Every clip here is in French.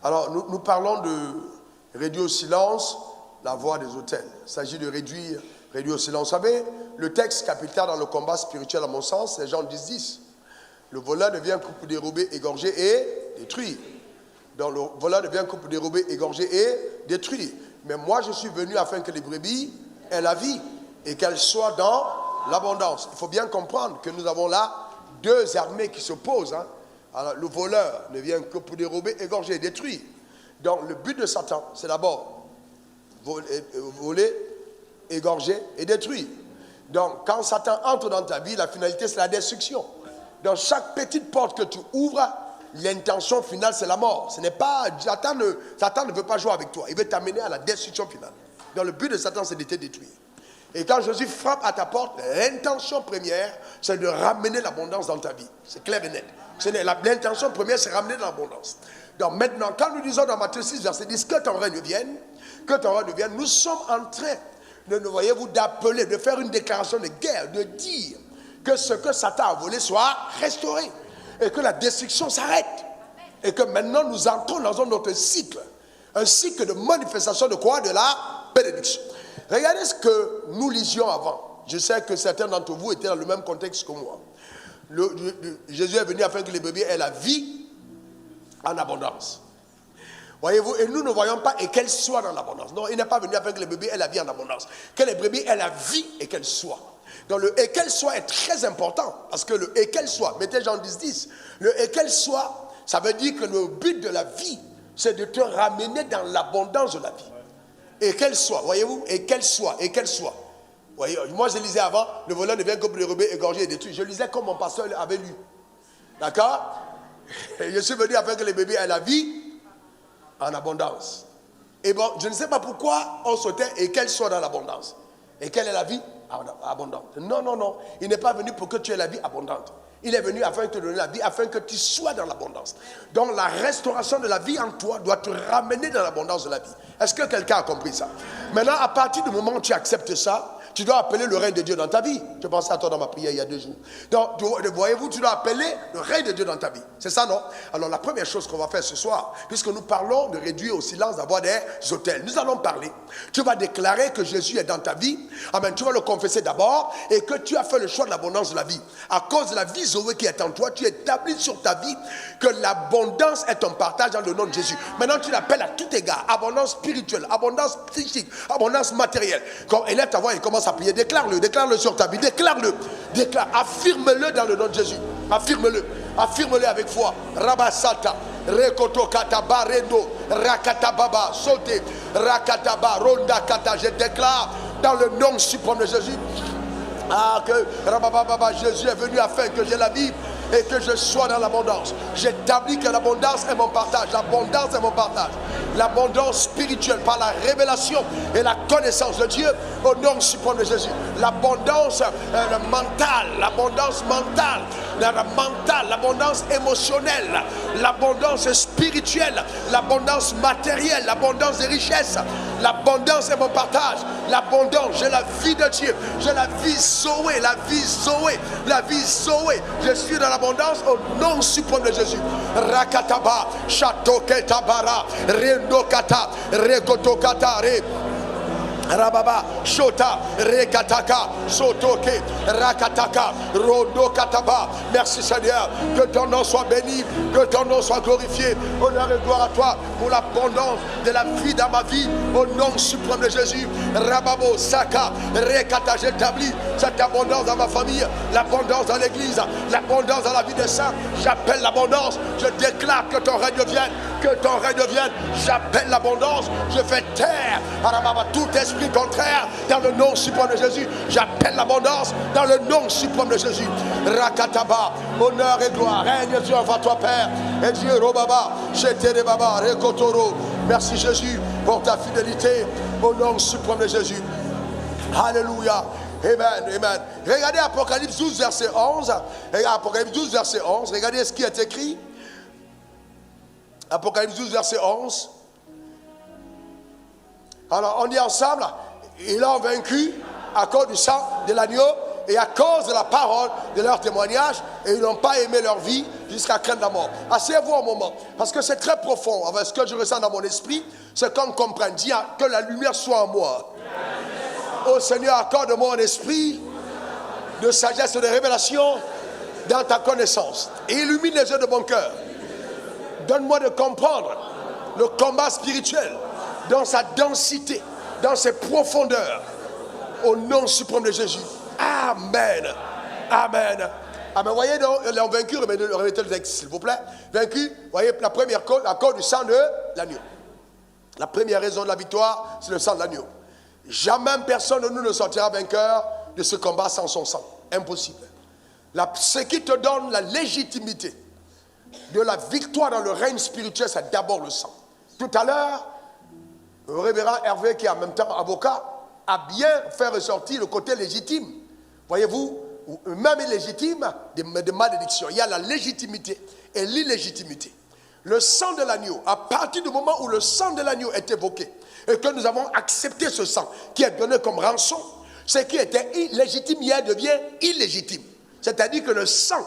Alors, nous parlons de réduire au silence la voix des autels. Il s'agit de réduire au silence. Vous savez, le texte capital dans le combat spirituel, à mon sens, c'est Jean 10. Le voleur devient coupe dérobé, égorgé et détruit. Donc, le voleur devient coupe dérobé, égorgé et détruit. Mais moi, je suis venu afin que les brebis aient la vie et qu'elles soient dans l'abondance. Il faut bien comprendre que nous avons là deux armées qui s'opposent. Alors, le voleur ne vient que pour dérober, égorger, détruire. Donc, le but de Satan, c'est d'abord voler, égorger et détruire. Donc, quand Satan entre dans ta vie, la finalité, c'est la destruction. Dans chaque petite porte que tu ouvres, l'intention finale, c'est la mort. Ce n'est pas, Satan ne veut pas jouer avec toi. Il veut t'amener à la destruction finale. Donc, le but de Satan, c'est de te détruire. Et quand Jésus frappe à ta porte, l'intention première, c'est de ramener l'abondance dans ta vie. C'est clair et net. L'intention première, c'est ramener de l'abondance. Donc maintenant, quand nous disons dans Matthieu 6, verset 10, que ton règne vienne, nous sommes en train voyez-vous, d'appeler, de faire une déclaration de guerre, de dire que ce que Satan a volé soit restauré et que la destruction s'arrête. Et que maintenant, nous entrons dans un autre cycle. Un cycle de manifestation de quoi? De la bénédiction. Regardez ce que nous lisions avant. Je sais que certains d'entre vous étaient dans le même contexte que moi. Jésus est venu afin que les bébés aient la vie en abondance. Voyez-vous, et nous ne voyons pas et qu'elle soit dans l'abondance. Non, il n'est pas venu afin que les bébés aient la vie en abondance. Que les bébés aient la vie et qu'elle soit. Donc le et qu'elle soit est très important. Parce que le et qu'elle soit, mettez Jean 10. Le et qu'elle soit, ça veut dire que le but de la vie, c'est de te ramener dans l'abondance de la vie. Et qu'elle soit, voyez-vous, et qu'elle soit. Voyez, moi je lisais avant, le voleur ne vient que pour les rebelles, égorger et détruire. Je lisais comme mon pasteur avait lu. D'accord? Et je suis venu afin que les bébés aient la vie en abondance. Et bon, je ne sais pas pourquoi on sautait et qu'elle soit dans l'abondance. Et quelle est la vie abondante? Non. Il n'est pas venu pour que tu aies la vie abondante. Il est venu afin de te donner la vie, afin que tu sois dans l'abondance. Donc la restauration de la vie en toi doit te ramener dans l'abondance de la vie. Est-ce que quelqu'un a compris ça? Maintenant, à partir du moment où tu acceptes ça, tu dois appeler le règne de Dieu dans ta vie. Je pensais à toi dans ma prière il y a 2 jours. Donc, voyez-vous, tu dois appeler le règne de Dieu dans ta vie. C'est ça, non? Alors, la première chose qu'on va faire ce soir, puisque nous parlons de réduire au silence, d'avoir des autels, nous allons parler. Tu vas déclarer que Jésus est dans ta vie. Amen. Tu vas le confesser d'abord et que tu as fait le choix de l'abondance de la vie. À cause de la vie Zoé qui est en toi, tu établis sur ta vie que l'abondance est ton partage dans le nom de Jésus. Maintenant, tu l'appelles à tout égard. Abondance spirituelle, abondance psychique, abondance matérielle. Quand elle est ta voix, il commence à prier. Déclare-le sur ta vie. Déclare-le. Affirme-le dans le nom de Jésus. Affirme-le avec foi. Rabasata, Rekoto Kataba, Rendo, Rakatababa, Sauté, Rakataba, Ronda Kata. Je déclare dans le nom suprême de Jésus. Que Rabababa, Jésus est venu afin que j'ai la vie et que je sois dans l'abondance. J'établis que l'abondance est mon partage. L'abondance est mon partage. L'abondance spirituelle par la révélation et la connaissance de Dieu au nom suprême de Jésus. L'abondance mentale, l'abondance émotionnelle, l'abondance spirituelle, l'abondance matérielle, l'abondance des richesses. L'abondance est mon partage. L'abondance, j'ai la vie de Dieu. J'ai la vie Zoé, la vie Zoé. Je suis dans l'abondance au nom suprême de Jésus. Rakataba, Chatoketabara, Rendokata, Rekotokata, Rababa, Shota, Rekataka, Sotoke, Rakataka, Rondo Kataba. Merci Seigneur, que ton nom soit béni, que ton nom soit glorifié. Honneur et gloire à toi pour l'abondance de la vie dans ma vie, au nom suprême de Jésus. Rababo, Saka, Rekata, j'établis cette abondance dans ma famille, l'abondance dans l'église, l'abondance dans la vie des saints. J'appelle l'abondance, je déclare que ton règne vienne, j'appelle l'abondance, je fais taire tout esprit contraire dans le nom suprême de Jésus. J'appelle l'abondance dans le nom suprême de Jésus. Rakataba, honneur et gloire, règne Dieu envers toi Père, et Dieu Robaba, Chetere Baba, Rekotoro. Merci Jésus pour ta fidélité au nom suprême de Jésus. Alléluia. Amen. Regardez Apocalypse 12 verset 11. Regardez ce qui est écrit. Apocalypse 12 verset 11. Alors on dit ensemble, ils l'ont vaincu à cause du sang de l'agneau et à cause de la parole de leur témoignage, et ils n'ont pas aimé leur vie jusqu'à craindre la mort. Asseyez-vous un moment, parce que c'est très profond. Avec ce que je ressens dans mon esprit, c'est qu'on comprenne. Dis que la lumière soit en moi. Oh Seigneur, accorde-moi un esprit de sagesse et de révélation dans ta connaissance. Et illumine les yeux de mon cœur. Donne-moi de comprendre le combat spirituel dans sa densité, dans ses profondeurs. Au nom suprême de Jésus. Amen. Amen. Amen. Voyez, les vaincus, remettez le texte, s'il vous plaît. Vaincus, voyez, la première cause, la cause du sang de l'agneau. La première raison de la victoire, c'est le sang de l'agneau. Jamais personne de nous ne sortira vainqueur de ce combat sans son sang. Impossible. Ce qui te donne la légitimité de la victoire dans le règne spirituel, c'est d'abord le sang. Tout à l'heure, le révérend Hervé, qui est en même temps avocat, a bien fait ressortir le côté légitime. Voyez-vous, même illégitime, de malédiction. Il y a la légitimité et l'illégitimité. Le sang de l'agneau, à partir du moment où le sang de l'agneau est évoqué et que nous avons accepté ce sang qui est donné comme rançon, ce qui était illégitime hier devient illégitime. C'est-à-dire que le sang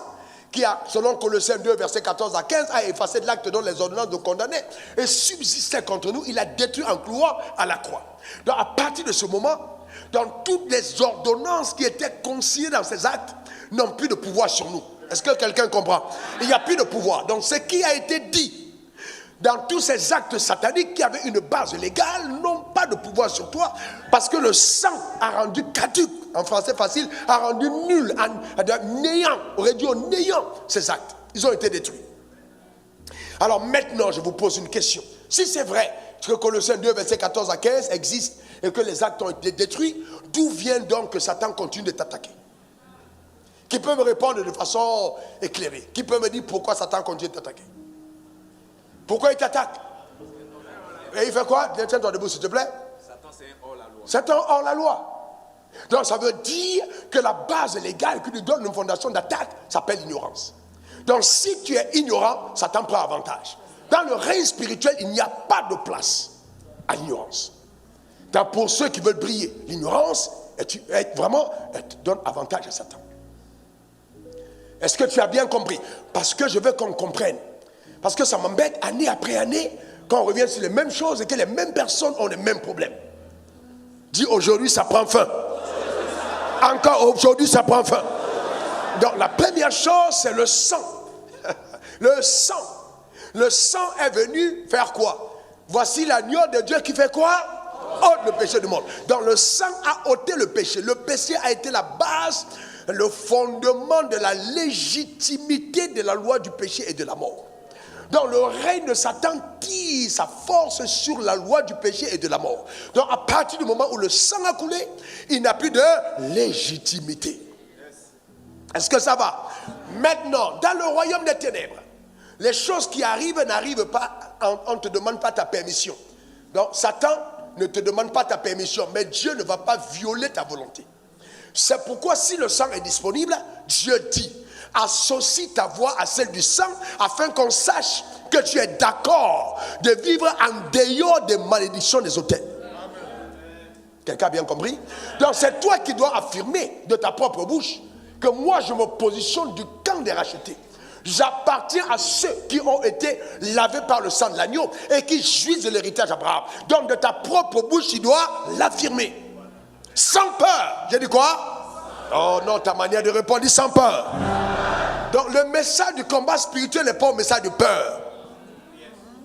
qui a, selon Colossiens 2, versets 14 à 15, a effacé de l'acte dont les ordonnances de condamner et subsistait contre nous, il a détruit en clouant à la croix. Donc à partir de ce moment, dans toutes les ordonnances qui étaient consignées dans ces actes, n'ont plus de pouvoir sur nous. Est-ce que quelqu'un comprend? Il n'y a plus de pouvoir. Donc ce qui a été dit dans tous ces actes sataniques qui avaient une base légale n'ont pas de pouvoir sur toi parce que le sang a rendu caduc, en français facile, a rendu nul, néant, aurait dit au néant ces actes. Ils ont été détruits. Alors maintenant, je vous pose une question. Si c'est vrai que Colossiens 2, versets 14 à 15 existe et que les actes ont été détruits, d'où vient donc que Satan continue de t'attaquer? Qui peut me répondre de façon éclairée? Qui peut me dire pourquoi Satan continue de t'attaquer? Pourquoi il t'attaque? Et il fait quoi? Tiens-toi debout s'il te plaît. Satan, c'est un hors-la-loi. C'est un hors-la-loi. Donc ça veut dire que la base légale qui nous donne une fondation d'attaque s'appelle l'ignorance. Donc si tu es ignorant, Satan prend avantage. Dans le règne spirituel, il n'y a pas de place à l'ignorance. Donc pour ceux qui veulent briller, l'ignorance donne avantage à Satan. Est-ce que tu as bien compris? Parce que je veux qu'on comprenne. Parce que ça m'embête année après année quand on revient sur les mêmes choses et que les mêmes personnes ont les mêmes problèmes. Dis aujourd'hui ça prend fin. Encore aujourd'hui ça prend fin. Donc la première chose c'est le sang. Le sang. Le sang est venu faire quoi? Voici l'agneau de Dieu qui fait quoi? Ôte le péché du monde. Donc le sang a ôté le péché. Le péché a été la base, le fondement de la légitimité de la loi du péché et de la mort. Donc le règne de Satan tire sa force sur la loi du péché et de la mort. Donc à partir du moment où le sang a coulé, il n'a plus de légitimité. Est-ce que ça va? Maintenant, dans le royaume des ténèbres, les choses qui arrivent n'arrivent pas, on ne te demande pas ta permission. Donc Satan ne te demande pas ta permission, mais Dieu ne va pas violer ta volonté. C'est pourquoi si le sang est disponible, Dieu dit, associe ta voix à celle du sang afin qu'on sache que tu es d'accord de vivre en dehors des malédictions des autels. Quelqu'un a bien compris? Donc c'est toi qui dois affirmer de ta propre bouche que moi je me positionne du camp des rachetés. J'appartiens à ceux qui ont été lavés par le sang de l'agneau et qui jouissent de l'héritage d'Abraham. Donc de ta propre bouche tu dois l'affirmer. Sans peur. J'ai dit quoi? Oh non, ta manière de répondre dit sans peur. Donc le message du combat spirituel n'est pas un message de peur.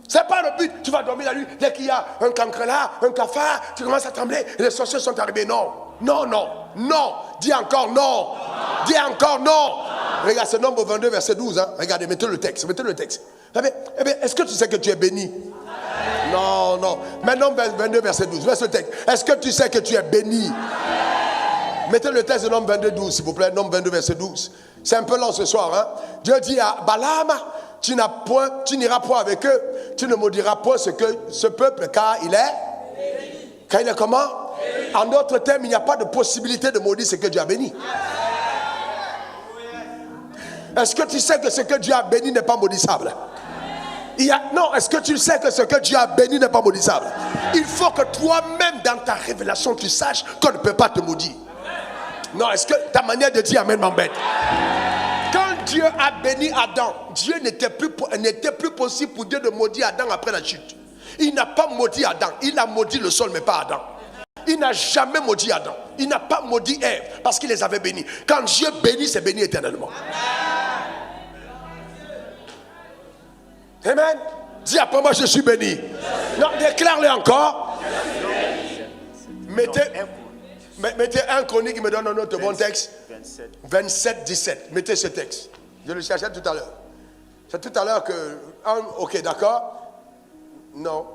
C'est pas le but. Tu vas dormir la nuit, dès qu'il y a un cancre là, un cafard, tu commences à trembler et les sorciers sont arrivés. Non, non, non, non. Dis encore non. Dis encore non. Regarde, c'est Nombre 22, verset 12. Hein. Regardez, mettez le texte. Mettez le texte. Eh bien, est-ce que tu sais que tu es béni? Non, non. Mais Nombre 22, verset 12. Verset le texte. Est-ce que tu sais que tu es béni? Mettez le texte de Nombre 22, 12, s'il vous plaît. Nombre 22, verset 12. C'est un peu long ce soir. Hein? Dieu dit à Balaam, tu n'iras point avec eux, tu ne maudiras point ce peuple, car il est... Car il est comment? En d'autres termes, il n'y a pas de possibilité de maudire ce que Dieu a béni. Est-ce que tu sais que ce que Dieu a béni n'est pas maudissable? Non, est-ce que tu sais que ce que Dieu a béni n'est pas maudissable? Il faut que toi-même, dans ta révélation, tu saches qu'on ne peut pas te maudire. Non, est-ce que ta manière de dire Amen m'embête? Quand Dieu a béni Adam, Dieu n'était plus possible pour Dieu de maudire Adam après la chute. Il n'a pas maudit Adam, il a maudit le sol mais pas Adam. Il n'a jamais maudit Adam, il n'a pas maudit Ève parce qu'il les avait bénis. Quand Dieu bénit, c'est béni éternellement. Amen. Dis après moi, je suis béni. Non, déclare-le encore. Mettez un chronique qui me donne un autre bon texte. 27, 17. Mettez ce texte. Je le cherchais tout à l'heure. C'est tout à l'heure que... ok, d'accord. Non.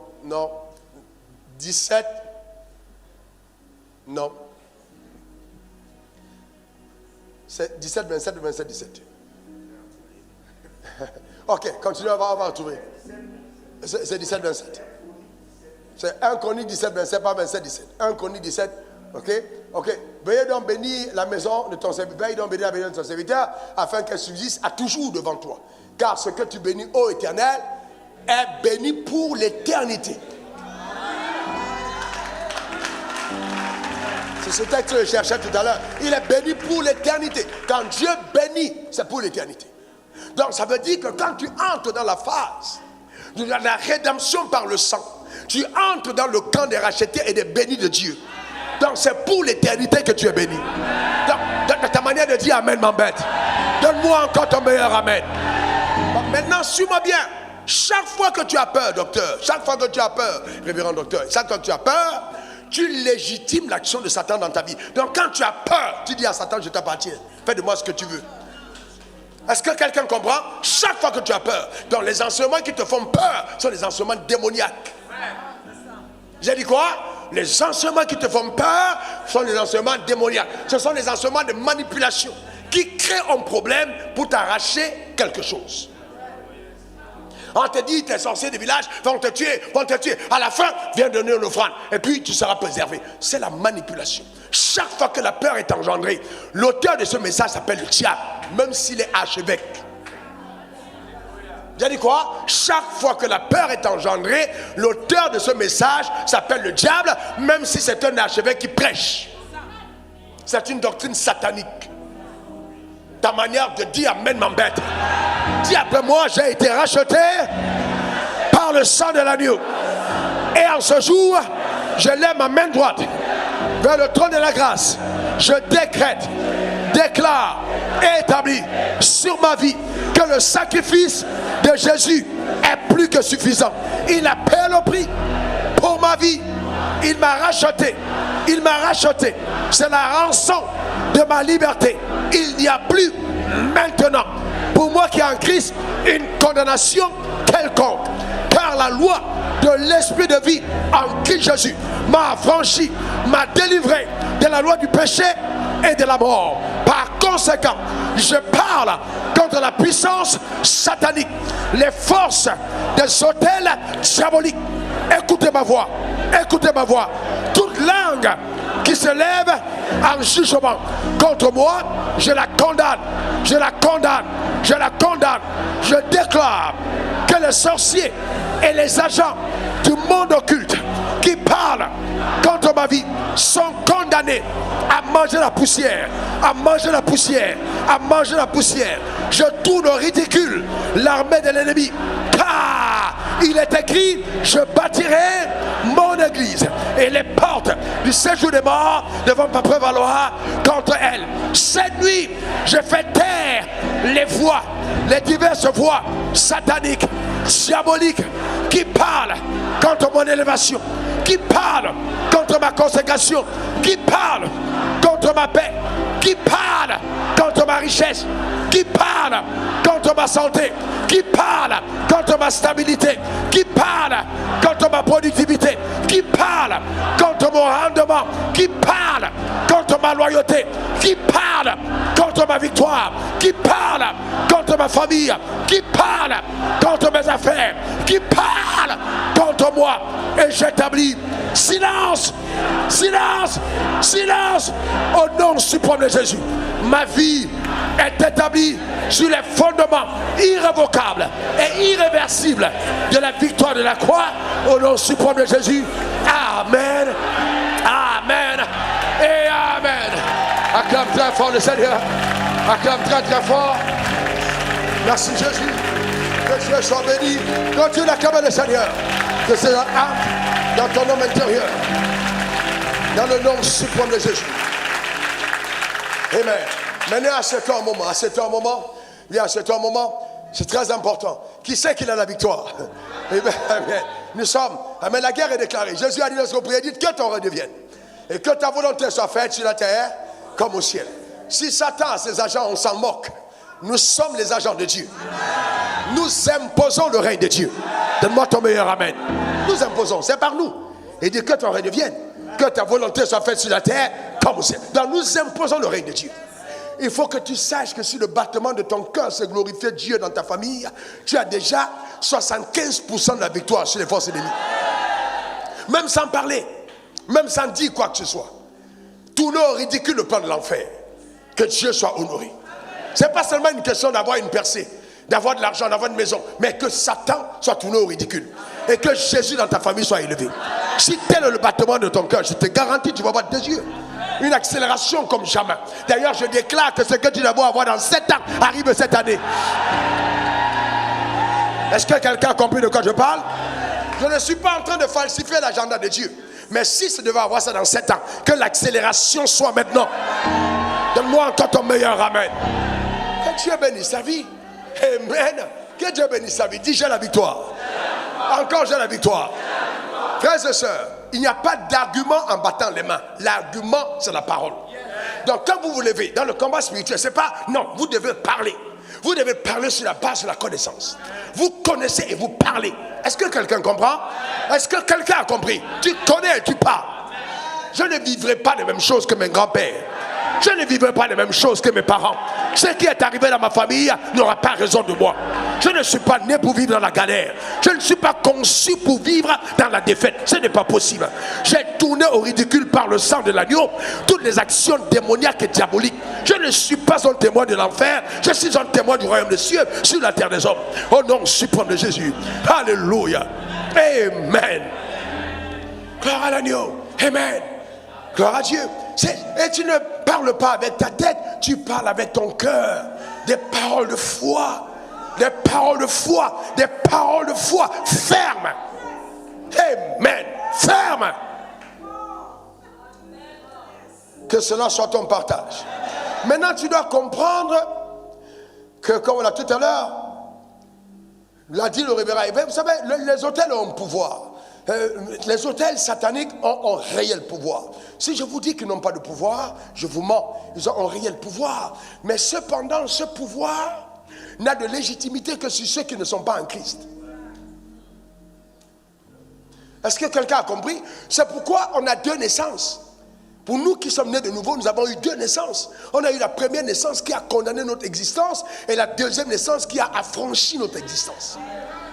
17. Non. C'est 17, 27 ou 27, 17. Ok, continuez, on va retrouver. C'est 17, 27. C'est 1 Chronique 17, 27, pas 27, 17. 1 Chronique 17, ok. Veuillez donc bénir la maison de ton serviteur, veuillez donc bénir la maison de ton serviteur, afin qu'elle subsiste à toujours devant toi. Car ce que tu bénis, ô Éternel, est béni pour l'éternité. C'est ce texte que je cherchais tout à l'heure. Il est béni pour l'éternité. Quand Dieu bénit, c'est pour l'éternité. Donc ça veut dire que quand tu entres dans la phase de la rédemption par le sang, tu entres dans le camp des rachetés et des bénis de Dieu. Donc c'est pour l'éternité que tu es béni. Donc ta manière de dire amen m'embête. Donne-moi encore ton meilleur amen. Bon, maintenant suis-moi bien. Chaque fois que tu as peur, docteur, chaque fois que tu as peur, révérend docteur, chaque fois que tu as peur, tu légitimes l'action de Satan dans ta vie. Donc quand tu as peur, tu dis à Satan, je t'appartiens, fais de moi ce que tu veux. Est-ce que quelqu'un comprend? Chaque fois que tu as peur, donc les enseignements qui te font peur sont les enseignements démoniaques. J'ai dit quoi? Les enseignements qui te font peur sont les enseignements démoniaques. Ce sont les enseignements de manipulation qui créent un problème pour t'arracher quelque chose. On te dit, tes sorciers du village vont te tuer. À la fin, viens donner une offrande. Et puis, tu seras préservé. C'est la manipulation. Chaque fois que la peur est engendrée, l'auteur de ce message s'appelle le diable, même s'il est archevêque. J'ai dit quoi? Chaque fois que la peur est engendrée, l'auteur de ce message s'appelle le diable, même si c'est un archevêque qui prêche. C'est une doctrine satanique. Ta manière de dire amen m'embête. Dis après moi, j'ai été racheté par le sang de l'agneau. Et en ce jour, je lève ma main droite vers le trône de la grâce. Je décrète, déclare et établis sur ma vie que le sacrifice de Jésus est plus que suffisant. Il a payé le prix pour ma vie. Il m'a racheté. Il m'a racheté. C'est la rançon de ma liberté. Il n'y a plus maintenant pour moi qui est en Christ une condamnation quelconque. Car la loi de l'esprit de vie en Christ Jésus m'a affranchi, m'a délivré de la loi du péché et de la mort. Par conséquent, je parle contre la puissance satanique, les forces des autels diaboliques. Écoutez ma voix, écoutez ma voix. Toute langue qui se lève en jugement contre moi, je la condamne, je la condamne, je la condamne. Je déclare que les sorciers et les agents du monde occulte qui parlent contre ma vie sont condamnés à manger la poussière, à manger la poussière, à manger la poussière. Je tourne au ridicule l'armée de l'ennemi, car il est écrit, je bâtirai mon église et les portes du séjour des morts ne vont pas prévaloir contre elle. Cette nuit, je fais taire les voix, les diverses voix sataniques, diaboliques, qui parlent contre mon élévation, qui parlent contre ma consécration, qui parlent contre ma paix, qui parlent contre ma richesse, qui parlent contre ma santé, qui parlent contre ma stabilité, qui parlent contre ma productivité, qui parlent contre mon rendement, qui parlent contre ma loyauté, qui parlent contre ma victoire, qui parlent contre ma famille, qui parlent contre mes affaires, qui parlent contre moi. Et j'établis silence, silence, silence au nom suprême de Jésus. Ma vie est établie sur les fondements irrévocables et irréversibles de la victoire de la croix au nom suprême de Jésus. Amen, amen et amen. Acclame très fort le Seigneur, acclame très très fort. Merci Jésus. Que Dieu soit béni. Continue d'acclamer le Seigneur. Que c'est la âme dans ton homme intérieur. Dans le nom suprême de Jésus. Amen. Maintenant, assieds-toi un moment. Assieds-toi un moment. Viens, assieds-toi un moment. C'est très important. Qui sait qu'il a la victoire? Amen. Nous sommes. Amen. La guerre est déclarée. Jésus a dit dans son prière, dites que ton règne devienne. Et que ta volonté soit faite sur la terre comme au ciel. Si Satan, ses agents, on s'en moque. Nous sommes les agents de Dieu. Nous imposons le règne de Dieu. Donne-moi ton meilleur amen. Nous imposons, c'est par nous. Et dit que ton règne vienne. Que ta volonté soit faite sur la terre comme au ciel. Donc nous imposons le règne de Dieu. Il faut que tu saches que si le battement de ton cœur se glorifie Dieu dans ta famille, tu as déjà 75% de la victoire sur les forces ennemies. Même sans parler, même sans dire quoi que ce soit. Tourner au ridicule le plan de l'enfer. Que Dieu soit honoré. Ce n'est pas seulement une question d'avoir une percée, d'avoir de l'argent, d'avoir une maison, mais que Satan soit tourné au ridicule. Et que Jésus dans ta famille soit élevé. Si tel est le battement de ton cœur, je te garantis, tu vas voir des yeux. Une accélération comme jamais. D'ailleurs, je déclare que ce que tu dois avoir dans 7 ans arrive cette année. Est-ce que quelqu'un a compris de quoi je parle? Je ne suis pas en train de falsifier l'agenda de Dieu. Mais si je devais avoir ça dans 7 ans, que l'accélération soit maintenant. Donne-moi encore ton meilleur amen. Que Dieu bénisse sa vie. Amen. Que Dieu bénisse sa vie. Dis, j'ai la victoire. Encore j'ai la victoire. Frères et sœurs, il n'y a pas d'argument en battant les mains. L'argument, c'est la parole. Donc quand vous vous levez dans le combat spirituel, c'est pas, non, vous devez parler. Vous devez parler sur la base de la connaissance. Vous connaissez et vous parlez. Est-ce que quelqu'un comprend? Est-ce que quelqu'un a compris? Tu connais et tu parles. Je ne vivrai pas les mêmes choses que mes grands-pères. Je ne vivrai pas les mêmes choses que mes parents. Ce qui est arrivé dans ma famille n'aura pas raison de moi. Je ne suis pas né pour vivre dans la galère. Je ne suis pas conçu pour vivre dans la défaite. Ce n'est pas possible. J'ai tourné au ridicule par le sang de l'agneau toutes les actions démoniaques et diaboliques. Je ne suis pas un témoin de l'enfer. Je suis un témoin du royaume des cieux sur la terre des hommes. Au nom suprême de Jésus. Alléluia. Amen. Gloire à l'agneau. Amen. Gloire à Dieu. Et tu ne parles pas avec ta tête, tu parles avec ton cœur. Des paroles de foi. Des paroles de foi. Des paroles de foi fermes. Amen. Ferme. Que cela soit ton partage. Maintenant, tu dois comprendre que, comme on l'a tout à l'heure, l'a dit le révérend évêque, vous savez, les autels ont un pouvoir. Les autels sataniques ont un réel pouvoir. Si je vous dis qu'ils n'ont pas de pouvoir, je vous mens. Ils ont un réel pouvoir. Mais cependant, ce pouvoir n'a de légitimité que sur ceux qui ne sont pas en Christ. Est-ce que quelqu'un a compris? C'est pourquoi on a 2 naissances. Pour nous qui sommes nés de nouveau, nous avons eu 2 naissances. On a eu la première naissance qui a condamné notre existence et la deuxième naissance qui a affranchi notre existence.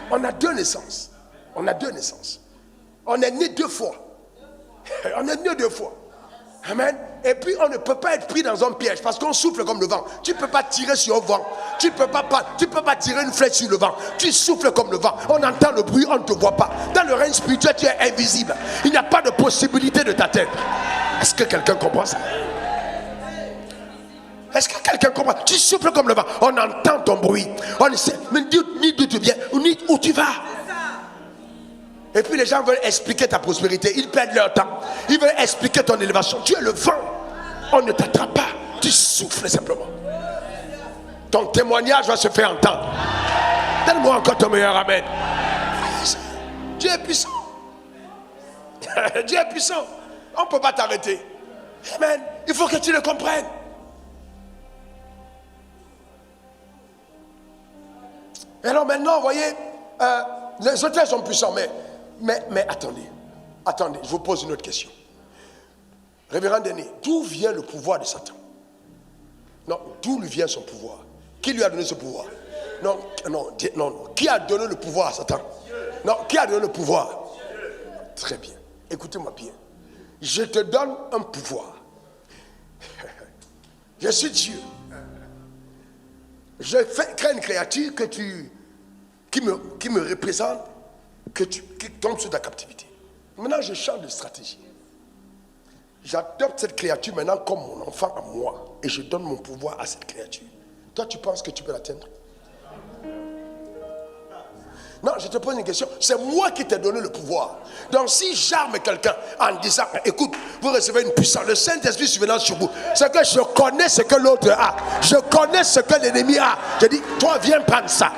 On a 2 naissances. On a 2 naissances. On est né 2 fois. On est né 2 fois. Amen. Et puis on ne peut pas être pris dans un piège parce qu'on souffle comme le vent. Tu ne peux pas tirer sur un vent. Tu ne peux pas tirer une flèche sur le vent. Tu souffles comme le vent. On entend le bruit, on ne te voit pas. Dans le règne spirituel, tu es invisible. Il n'y a pas de possibilité de t'atteindre. Est-ce que quelqu'un comprend ça? Est-ce que quelqu'un comprend? Tu souffles comme le vent. On entend ton bruit. On ne sait ni d'où tu viens, ni où tu vas. Et puis les gens veulent expliquer ta prospérité. Ils perdent leur temps. Ils veulent expliquer ton élévation. Tu es le vent. On ne t'attrape pas. Tu souffles simplement. Ton témoignage va se faire entendre. Donne-moi encore ton meilleur amen. Dieu est puissant. Dieu est puissant. On ne peut pas t'arrêter. Amen. Il faut que tu le comprennes. Et alors maintenant, vous voyez, les autels sont puissants, mais attendez, je vous pose une autre question. Révérend Denis, d'où vient le pouvoir de Satan? Non, d'où lui vient son pouvoir? Qui lui a donné ce pouvoir? Non, qui a donné le pouvoir à Satan? Non, qui a donné le pouvoir? Très bien, écoutez-moi bien. Je te donne un pouvoir. Je suis Dieu. Je crée une créature qui me représente, qui tombe sur ta captivité. Maintenant, je change de stratégie. J'adopte cette créature maintenant comme mon enfant à moi. Et je donne mon pouvoir à cette créature. Toi, tu penses que tu peux l'atteindre? Non, je te pose une question. C'est moi qui t'ai donné le pouvoir. Donc si j'arme quelqu'un en disant, écoute, vous recevez une puissance, le Saint-Esprit survenant sur vous, c'est que je connais ce que l'autre a. Je connais ce que l'ennemi a. Je dis, toi viens prendre ça.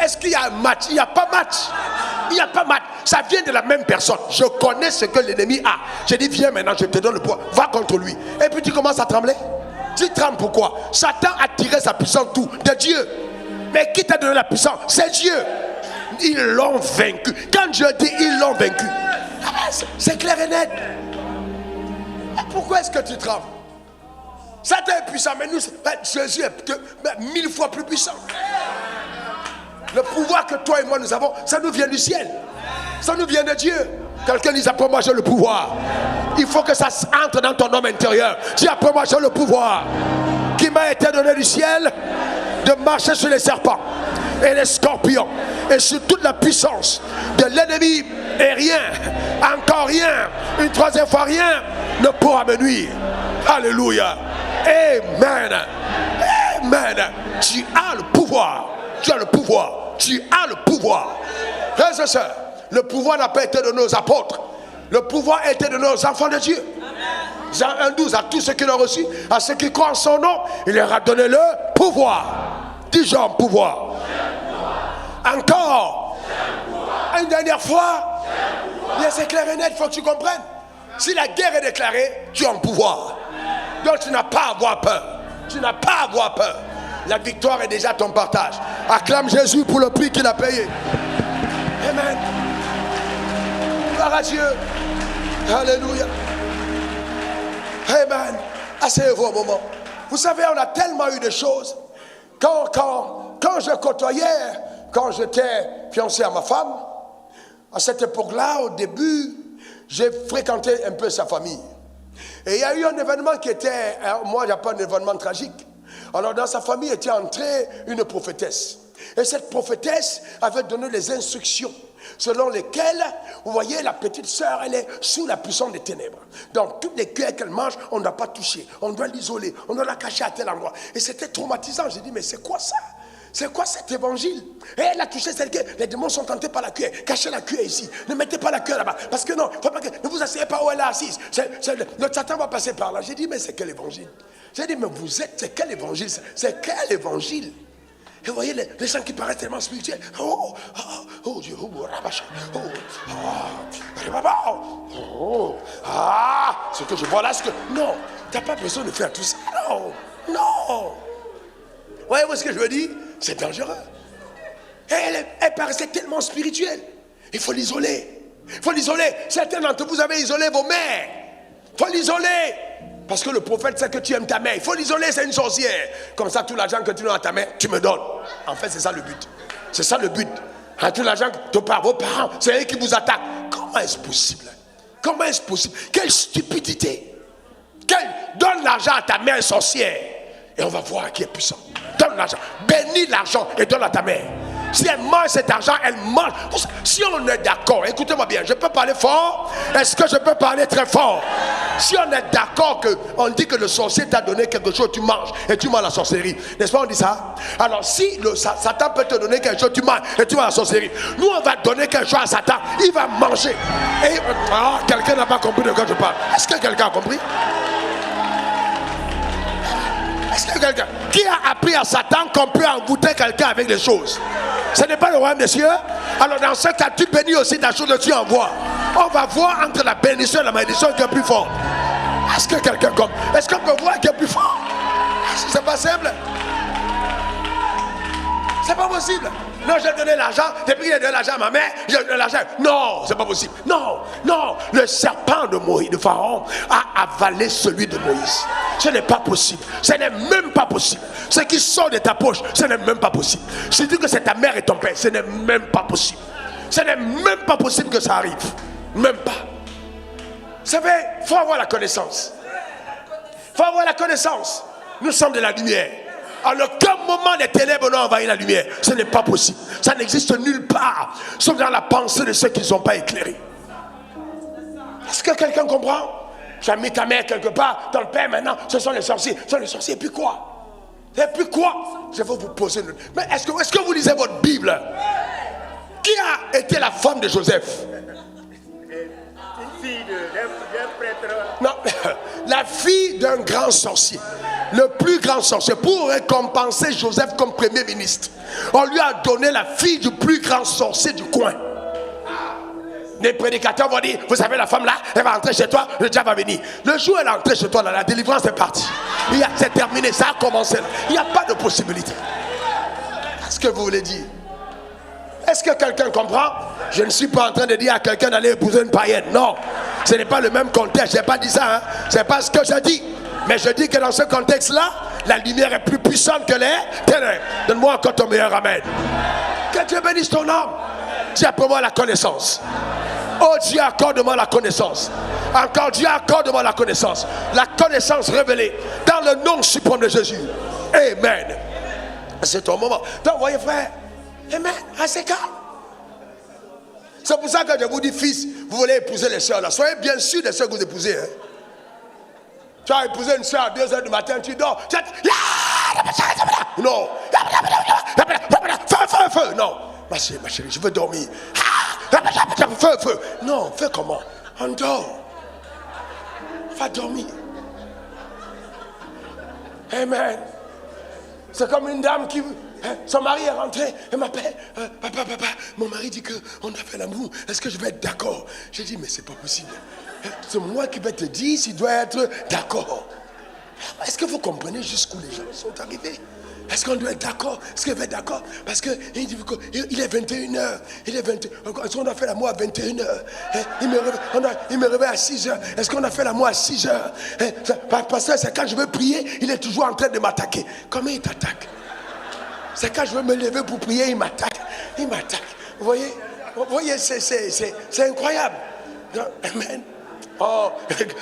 Est-ce qu'il y a un match? Il n'y a pas match. Il n'y a pas match. Ça vient de la même personne. Je connais ce que l'ennemi a. Je dis, viens maintenant, je te donne le pouvoir. Va contre lui. Et puis tu commences à trembler. Tu trembles pourquoi? Satan a tiré sa puissance d'où? De Dieu. Mais qui t'a donné la puissance? C'est Dieu. Ils l'ont vaincu. Quand Dieu dit ils l'ont vaincu, c'est clair et net. Pourquoi est-ce que tu trembles? Satan est puissant, mais nous, Jésus est 1000 fois plus puissant. Le pouvoir que toi et moi nous avons, ça nous vient du ciel. Ça nous vient de Dieu. Quelqu'un dit après moi j'ai le pouvoir. Il faut que ça entre dans ton homme intérieur. Dis après moi j'ai le pouvoir qui m'a été donné du ciel de marcher sur les serpents et les scorpions et sur toute la puissance de l'ennemi, et rien, encore rien, une troisième fois rien ne pourra me nuire. Alléluia. Amen. Amen. Tu as le pouvoir. Tu as le pouvoir. Tu as le pouvoir. Frères et sœurs, le pouvoir n'a pas été donné aux apôtres. Le pouvoir a été donné aux enfants de Dieu. Jean 1,12, à tous ceux qui l'ont reçu, à ceux qui croient en son nom, il leur a donné le pouvoir. Dis Jean, pouvoir. Encore. Une dernière fois. C'est clair et net, il faut que tu comprennes. Si la guerre est déclarée, tu as un pouvoir. Donc tu n'as pas à avoir peur. Tu n'as pas à avoir peur. La victoire est déjà ton partage. Acclame Jésus pour le prix qu'il a payé. Amen. Gloire à Dieu. Alléluia. Amen. Asseyez-vous un moment. Vous savez, on a tellement eu de choses. Quand je côtoyais, quand j'étais fiancé à ma femme, à cette époque-là, au début, j'ai fréquenté un peu sa famille. Et il y a eu un événement qui était, moi, il n'y a pas un événement tragique. Alors dans sa famille était entrée une prophétesse. Et cette prophétesse avait donné les instructions selon lesquelles, vous voyez, la petite sœur, elle est sous la puissance des ténèbres. Donc toutes les cuillères qu'elle mange, on ne doit pas toucher. On doit l'isoler, on doit la cacher à tel endroit. Et c'était traumatisant. J'ai dit, mais c'est quoi ça? C'est quoi cet évangile? Et elle a touché celle que les démons sont tentés par la cuillère. Cachez la cuillère ici. Ne mettez pas la cuillère là-bas. Parce que non, faut pas que, ne vous asseyez pas où elle est assise. Le Satan va passer par là. J'ai dit, mais c'est quel évangile? J'ai dit, mais vous êtes, c'est quel évangile? C'est quel évangile? Et vous voyez les gens qui paraissent tellement spirituels. Oh Dieu, ce que je vois là, non, tu n'as pas besoin de faire tout ça. Non, non. Voyez-vous ce que je veux dire? C'est dangereux. Et elle paraissait tellement spirituelle. Il faut l'isoler. Il faut l'isoler. Certains d'entre vous avez isolé vos mères. Il faut l'isoler. Parce que le prophète sait que tu aimes ta mère. Il faut l'isoler, c'est une sorcière. Comme ça, tout l'argent que tu donnes à ta mère, tu me donnes. En fait, c'est ça le but. C'est ça le but. Tout l'argent que vos parents, c'est eux qui vous attaquent. Comment est-ce possible? Comment est-ce possible? Quelle stupidité. Donne l'argent à ta mère sorcière. Et on va voir qui est puissant. Donne l'argent. Bénis l'argent et donne à ta mère. Si elle mange cet argent, elle mange. Si on est d'accord, écoutez-moi bien, je peux parler fort? Est-ce que je peux parler très fort? Si on est d'accord qu'on dit que le sorcier t'a donné quelque chose, tu manges et tu manges la sorcellerie. N'est-ce pas, on dit ça? Alors si Satan peut te donner quelque chose, tu manges et tu manges la sorcellerie. Nous, on va donner quelque chose à Satan, il va manger. Et quelqu'un n'a pas compris de quoi je parle. Est-ce que quelqu'un a compris? Est-ce que quelqu'un qui a appris à Satan qu'on peut envoûter quelqu'un avec des choses? Ce n'est pas le royaume des cieux. Alors dans ce cas, tu bénis aussi ta chose que tu envoies. On va voir entre la bénédiction et la malédiction qui est plus forte. Est-ce que quelqu'un comme? Est-ce qu'on peut voir qui est plus fort? C'est pas simple. C'est pas possible. Non, j'ai donné l'argent, depuis qu'il a donné l'argent à ma mère, j'ai donné l'argent. Non, c'est pas possible. Non, non. Le serpent de Moïse, de Pharaon, a avalé celui de Moïse. Ce n'est pas possible. Ce n'est même pas possible. Ce qui sort de ta poche, ce n'est même pas possible. Je dis que c'est ta mère et ton père, ce n'est même pas possible. Ce n'est même pas possible que ça arrive. Même pas. Vous savez, il faut avoir la connaissance. Il faut avoir la connaissance. Nous sommes de la lumière. En aucun moment les ténèbres n'ont envahi la lumière. Ce n'est pas possible. Ça n'existe nulle part, sauf dans la pensée de ceux qui ne sont pas éclairés. Est-ce que quelqu'un comprend? Tu as mis ta mère quelque part, ton père maintenant, ce sont les sorciers. Ce sont les sorciers, et puis quoi? Et puis quoi? Je vais vous poser une... Mais est-ce que vous lisez votre Bible? Qui a été la femme de Joseph? Une fille d'un prêtre. Non, la fille d'un grand sorcier. Le plus grand sorcier. Pour récompenser Joseph comme premier ministre, on lui a donné la fille du plus grand sorcier du coin. Les prédicateurs vont dire, vous savez, la femme là, elle va entrer chez toi, le diable va venir. Le jour où elle est entrée chez toi, là, la délivrance est partie. C'est terminé, ça a commencé là. Il n'y a pas de possibilité. Qu'est-ce que vous voulez dire? Est-ce que quelqu'un comprend? Je ne suis pas en train de dire à quelqu'un d'aller épouser une païenne. Non, ce n'est pas le même contexte. Je n'ai pas dit ça. Hein? Ce n'est pas ce que je dis. Mais je dis que dans ce contexte-là, la lumière est plus puissante que les ténèbres. Donne-moi encore ton meilleur amen. Que Dieu bénisse ton âme. Dis après moi la connaissance. Oh Dieu, accorde-moi la connaissance. Encore Dieu, accorde-moi la connaissance. La connaissance révélée dans le nom suprême de Jésus. Amen. C'est ton moment. Donc, voyez frère, amen, assez calme. C'est pour ça que je vous dis, fils, vous voulez épouser les soeurs là. Soyez bien sûr des soeurs que vous épousez. Hein. Tu as épousé une soeur à 2 h du matin, tu dors. Non. Feu. Non. Ma chérie, je veux dormir. Feu. Non, fais comment? On dort. Va dormir. Amen. C'est comme une dame qui... Son mari est rentré, elle m'appelle. Papa, mon mari dit qu'on a fait l'amour. Est-ce que je vais être d'accord? J'ai dit, mais c'est pas possible. C'est moi qui vais te dire s'il doit être d'accord. Est-ce que vous comprenez jusqu'où les gens sont arrivés? Est-ce qu'on doit être d'accord? Est-ce qu'il va être d'accord? Parce qu'il est 21h. Est-ce qu'on a fait l'amour à 21h? Il me réveille à 6h. Est-ce qu'on a fait l'amour à 6h? Parce que c'est quand je veux prier, il est toujours en train de m'attaquer. Comment il t'attaque? C'est quand je veux me lever pour prier, il m'attaque. Vous voyez, c'est incroyable. Amen. Oh,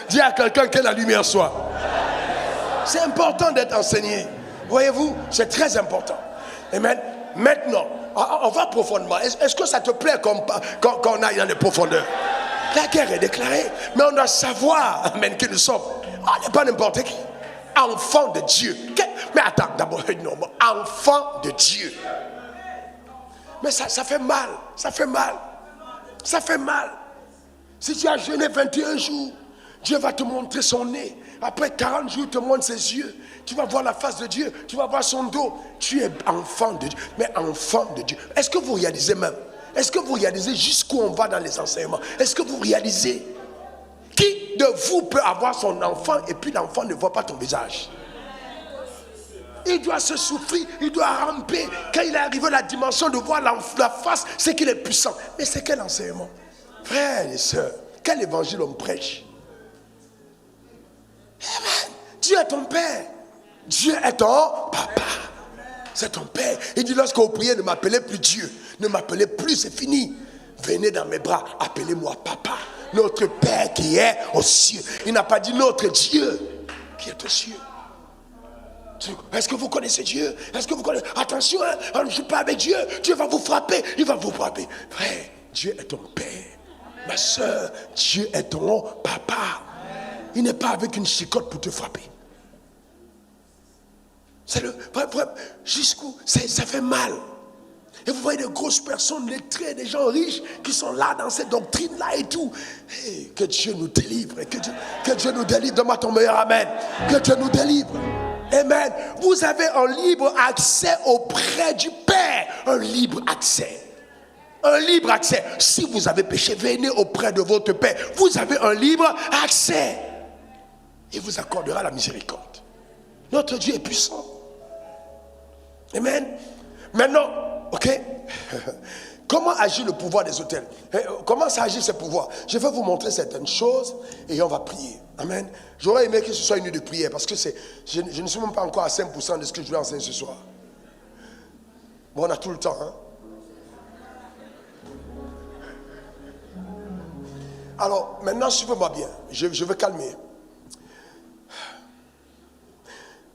dis à quelqu'un que la lumière soit. C'est important d'être enseigné. Voyez-vous, c'est très important. Amen. Maintenant, on va profondément. Est-ce que ça te plaît qu'on aille dans les profondeurs? La guerre est déclarée, mais on doit savoir, amen, que nous sommes. On n'est pas n'importe qui. Enfant de Dieu. Mais attends, d'abord, non, enfant de Dieu. Mais ça fait mal. Ça fait mal. Si tu as jeûné 21 jours, Dieu va te montrer son nez. Après 40 jours, il te montre ses yeux. Tu vas voir la face de Dieu. Tu vas voir son dos. Tu es enfant de Dieu. Mais enfant de Dieu. Est-ce que vous réalisez même? Est-ce que vous réalisez jusqu'où on va dans les enseignements? Est-ce que vous réalisez? Qui de vous peut avoir son enfant et puis l'enfant ne voit pas ton visage? Il doit se souffrir, il doit ramper. Quand il est arrivé à la dimension de voir la face, c'est qu'il est puissant. Mais c'est quel enseignement? Frères et sœurs, quel évangile on prêche? Amen. Dieu est ton Père. Dieu est ton Papa. C'est ton Père. Il dit, lorsque vous priez, ne m'appelez plus Dieu. Ne m'appelez plus, c'est fini. Venez dans mes bras, appelez-moi Papa. Notre Père qui est aux cieux. Il n'a pas dit notre Dieu qui est aux cieux. Est-ce que vous connaissez Dieu? Est-ce que vous connaissez? Attention, hein, on ne joue pas avec Dieu. Dieu va vous frapper. Il va vous frapper. Frère, Dieu est ton Père. Ma soeur, Dieu est ton Papa. Il n'est pas avec une chicotte pour te frapper. C'est le... Jusqu'où ça fait mal. Et vous voyez des grosses personnes lettrées, des gens riches qui sont là dans cette doctrine-là et tout. Hey, que Dieu nous délivre. Que Dieu nous délivre. Donne-moi ton meilleur amen. Que Dieu nous délivre. Amen. Vous avez un libre accès auprès du Père. Un libre accès. Un libre accès. Si vous avez péché, venez auprès de votre Père. Vous avez un libre accès. Il vous accordera la miséricorde. Notre Dieu est puissant. Amen. Maintenant, ok. Comment agit le pouvoir des autels? Comment ça agit ce pouvoir? Je vais vous montrer certaines choses et on va prier. Amen. J'aurais aimé que ce soit une nuit de prière parce que je ne suis même pas encore à 5% de ce que je vais enseigner ce soir. Bon, on a tout le temps. Hein? Alors, maintenant, suivez-moi bien. Je veux calmer.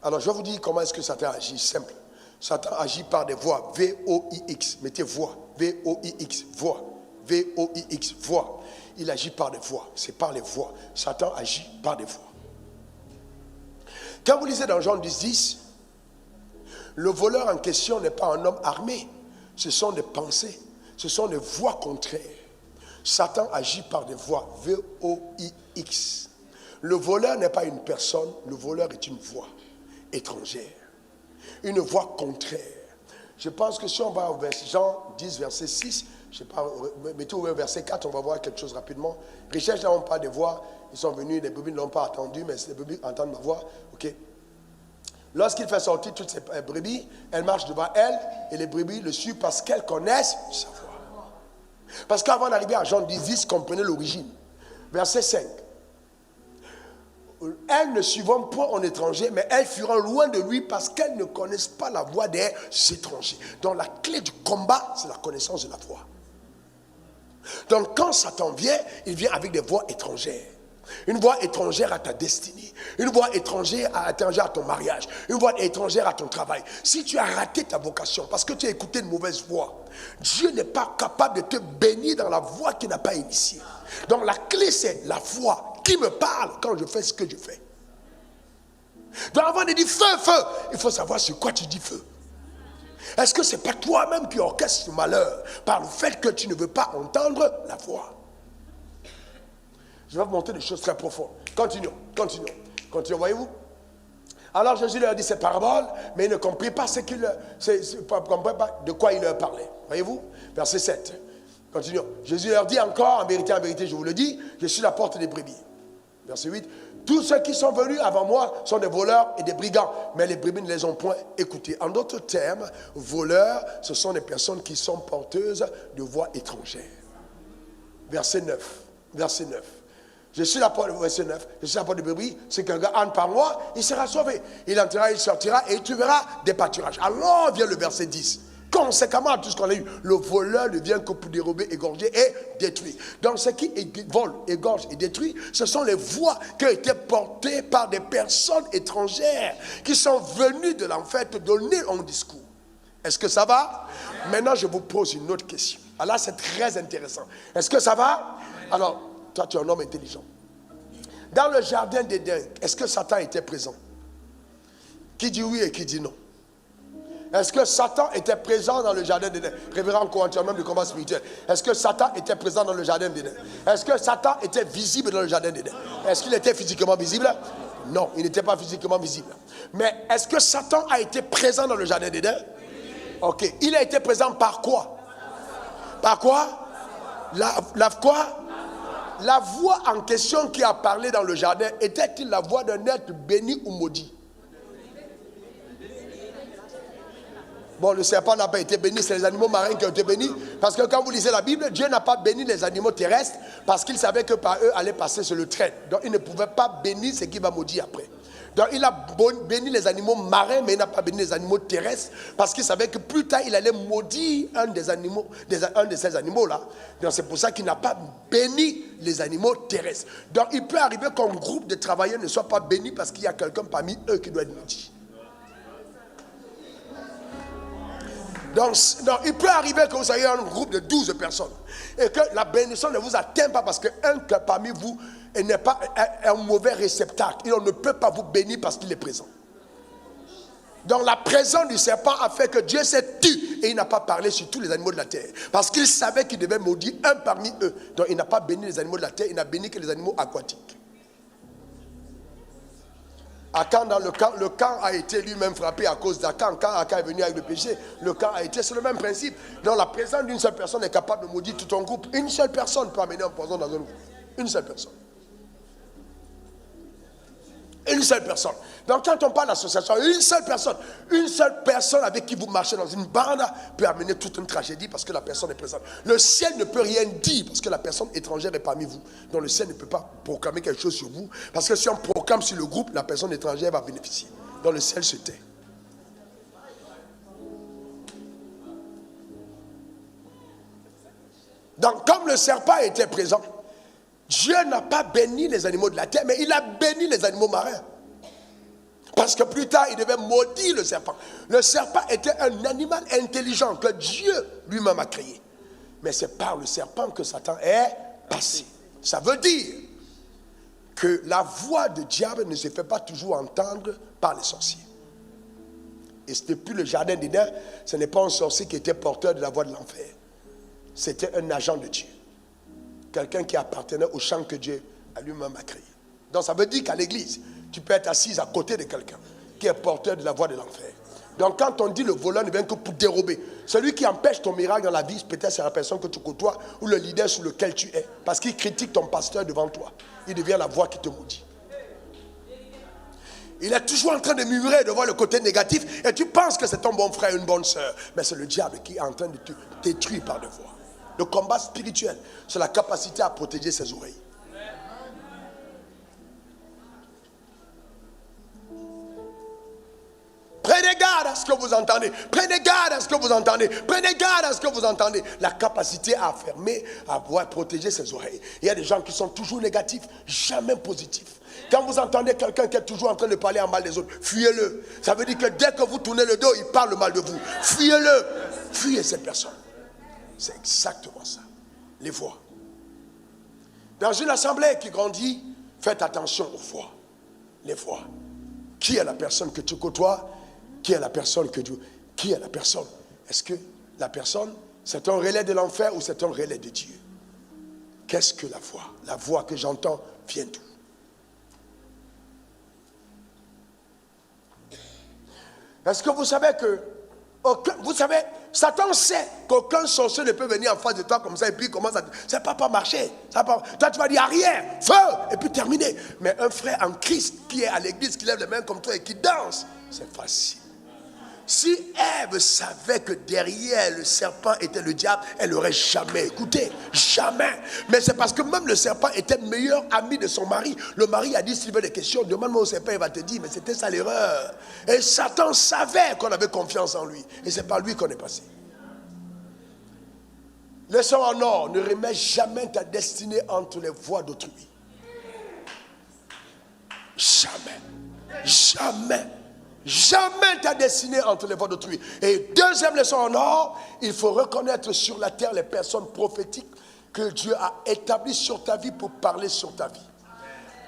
Alors, je vais vous dire comment est-ce que Satan agit. Simple. Satan agit par des voix. V-O-I-X. Mettez voix. V-O-I-X. Voix. V-O-I-X. Voix. Il agit par des voix. C'est par les voix. Satan agit par des voix. Quand vous lisez dans Jean 10, Le voleur en question n'est pas un homme armé. Ce sont des pensées, ce sont des voix contraires. Satan agit par des voix, V-O-I-X. Le voleur n'est pas une personne, le voleur est une voix étrangère, une voix contraire. Je pense que si on va au Jean 10, verset 6, je sais pas, mettez au verset 4, on va voir quelque chose rapidement. Recherche n'ont pas de voix, ils sont venus, les brebis ne l'ont pas attendu, mais les brebis entendent ma voix. Ok. Lorsqu'il fait sortir toutes ces brebis, elles marchent devant elles et les brebis le suivent parce qu'elles connaissent sa voix. Parce qu'avant d'arriver à Jean 10, comprenez l'origine. Verset 5. Elles ne suivront point en étranger, mais elles fuiront loin de lui parce qu'elles ne connaissent pas la voix des étrangers. Donc la clé du combat, c'est la connaissance de la voix. Donc quand Satan vient, il vient avec des voix étrangères. Une voix étrangère à ta destinée. Une voix étrangère à ton mariage. Une voix étrangère à ton travail. Si tu as raté ta vocation parce que tu as écouté une mauvaise voix, Dieu n'est pas capable de te bénir dans la voie qu'il n'a pas initiée. Donc la clé, c'est la voix qui me parle quand je fais ce que je fais. Donc avant de dire feu, feu, il faut savoir sur quoi tu dis feu. Est-ce que ce n'est pas toi-même qui orchestre le malheur par le fait que tu ne veux pas entendre la voix? Je vais vous montrer des choses très profondes. Continuons. Voyez-vous? Alors Jésus leur dit ces paraboles, mais ils ne comprenaient pas de quoi il leur parlait. Voyez-vous? Verset 7. Continuons. Jésus leur dit encore, en vérité, je vous le dis, je suis la porte des brebis. Verset 8. Tous ceux qui sont venus avant moi sont des voleurs et des brigands, mais les brebis ne les ont point écoutés. En d'autres termes, voleurs, ce sont des personnes qui sont porteuses de voix étrangères. Verset 9. Je suis la porte, verset 9, je suis la porte des brebis, si quelqu'un entre par moi, il sera sauvé. Il entrera, il sortira et il trouvera des pâturages. Alors vient le verset 10. Conséquemment à tout ce qu'on a eu, le voleur ne vient que pour dérober, égorger et détruire. Donc ce qui vole, égorge et détruit, ce sont les voix qui ont été portées par des personnes étrangères qui sont venues de l'enfer te donner un discours. Est-ce que ça va? Maintenant, je vous pose une autre question. Alors là, c'est très intéressant. Est-ce que ça va? Alors, toi, tu es un homme intelligent. Dans le jardin d'Éden, est-ce que Satan était présent? Qui dit oui et qui dit non? Est-ce que Satan était présent dans le jardin d'Éden? Révérend Corinthien, même du combat spirituel. Est-ce que Satan était présent dans le jardin d'Éden? Est-ce que Satan était visible dans le jardin d'Éden? Est-ce qu'il était physiquement visible? Non, il n'était pas physiquement visible. Mais est-ce que Satan a été présent dans le jardin d'Éden? Ok. Il a été présent par quoi? Par quoi? Quoi? La voix en question qui a parlé dans le jardin, était-il la voix d'un être béni ou maudit? Bon, le serpent n'a pas été béni, c'est les animaux marins qui ont été bénis. Parce que quand vous lisez la Bible, Dieu n'a pas béni les animaux terrestres parce qu'il savait que par eux allait passer sur le trait. Donc il ne pouvait pas bénir ce qui va maudire après. Donc il a béni les animaux marins, mais il n'a pas béni les animaux terrestres parce qu'il savait que plus tard il allait maudire un de ces animaux-là. Donc c'est pour ça qu'il n'a pas béni les animaux terrestres. Donc il peut arriver qu'un groupe de travailleurs ne soit pas béni parce qu'il y a quelqu'un parmi eux qui doit être maudit. Donc, il peut arriver que vous soyez un groupe de 12 personnes et que la bénédiction ne vous atteint pas parce qu'un parmi vous n'est pas un mauvais réceptacle. Et on ne peut pas vous bénir parce qu'il est présent. Donc la présence du serpent a fait que Dieu s'est tu et il n'a pas parlé sur tous les animaux de la terre. Parce qu'il savait qu'il devait maudire un parmi eux. Donc il n'a pas béni les animaux de la terre, il n'a béni que les animaux aquatiques. Akan, dans le camp a été lui-même frappé à cause d'Akan. Quand Akan est venu avec le péché, le camp a été, c'est le même principe. Donc la présence d'une seule personne est capable de maudire tout un groupe. Une seule personne peut amener un poison dans un groupe. Une seule personne. Une seule personne. Donc quand on parle d'association, une seule personne avec qui vous marchez dans une bande peut amener toute une tragédie parce que la personne est présente. Le ciel ne peut rien dire parce que la personne étrangère est parmi vous. Donc le ciel ne peut pas proclamer quelque chose sur vous parce que si on proclame sur le groupe, la personne étrangère va bénéficier. Donc le ciel se tait. Donc comme le serpent était présent, Dieu n'a pas béni les animaux de la terre, mais il a béni les animaux marins. Parce que plus tard, il devait maudire le serpent. Le serpent était un animal intelligent que Dieu lui-même a créé. Mais c'est par le serpent que Satan est passé. Ça veut dire que la voix du diable ne se fait pas toujours entendre par les sorciers. Et ce n'est plus le jardin d'Éden, ce n'est pas un sorcier qui était porteur de la voix de l'enfer. C'était un agent de Dieu. Quelqu'un qui appartenait au champ que Dieu a lui-même a créé. Donc ça veut dire qu'à l'église, tu peux être assise à côté de quelqu'un qui est porteur de la voix de l'enfer. Donc quand on dit le voleur ne vient que pour dérober, celui qui empêche ton miracle dans la vie, peut-être c'est la personne que tu côtoies ou le leader sur lequel tu es. Parce qu'il critique ton pasteur devant toi. Il devient la voix qui te maudit. Il est toujours en train de murmurer, de voir le côté négatif, et tu penses que c'est ton bon frère, une bonne soeur. Mais c'est le diable qui est en train de te détruire par deux voix. Le combat spirituel, c'est la capacité à protéger ses oreilles. Prenez garde à ce que vous entendez. Prenez garde à ce que vous entendez. Prenez garde à ce que vous entendez. La capacité à fermer, à pouvoir protéger ses oreilles. Il y a des gens qui sont toujours négatifs, jamais positifs. Quand vous entendez quelqu'un qui est toujours en train de parler en mal des autres, fuyez-le. Ça veut dire que dès que vous tournez le dos, il parle mal de vous. Fuyez-le. Fuyez cette personne. C'est exactement ça. Les voix. Dans une assemblée qui grandit, faites attention aux voix. Les voix. Qui est la personne que tu côtoies? Qui est la personne que Dieu... Qui est la personne? Est-ce que la personne, c'est un relais de l'enfer ou c'est un relais de Dieu? Qu'est-ce que la voix? La voix que j'entends vient d'où? Est-ce que vous savez que... vous savez, Satan sait qu'aucun sorcier ne peut venir en face de toi comme ça et puis commence à... Ça ne va pas marcher. Toi, tu vas dire arrière, feu, et puis terminer. Mais un frère en Christ qui est à l'église, qui lève les mains comme toi et qui danse, c'est facile. Si Ève savait que derrière le serpent était le diable, elle n'aurait jamais écouté. Jamais. Mais c'est parce que même le serpent était le meilleur ami de son mari. Le mari a dit, s'il veut des questions, demande-moi au serpent, il va te dire, mais c'était ça l'erreur. Et Satan savait qu'on avait confiance en lui. Et c'est par lui qu'on est passé. Leçon en or, ne remets jamais ta destinée entre les voies d'autrui. Jamais. Jamais. Jamais ta destinée entre les voies d'autrui. Et deuxième leçon en or, il faut reconnaître sur la terre les personnes prophétiques que Dieu a établies sur ta vie pour parler sur ta vie.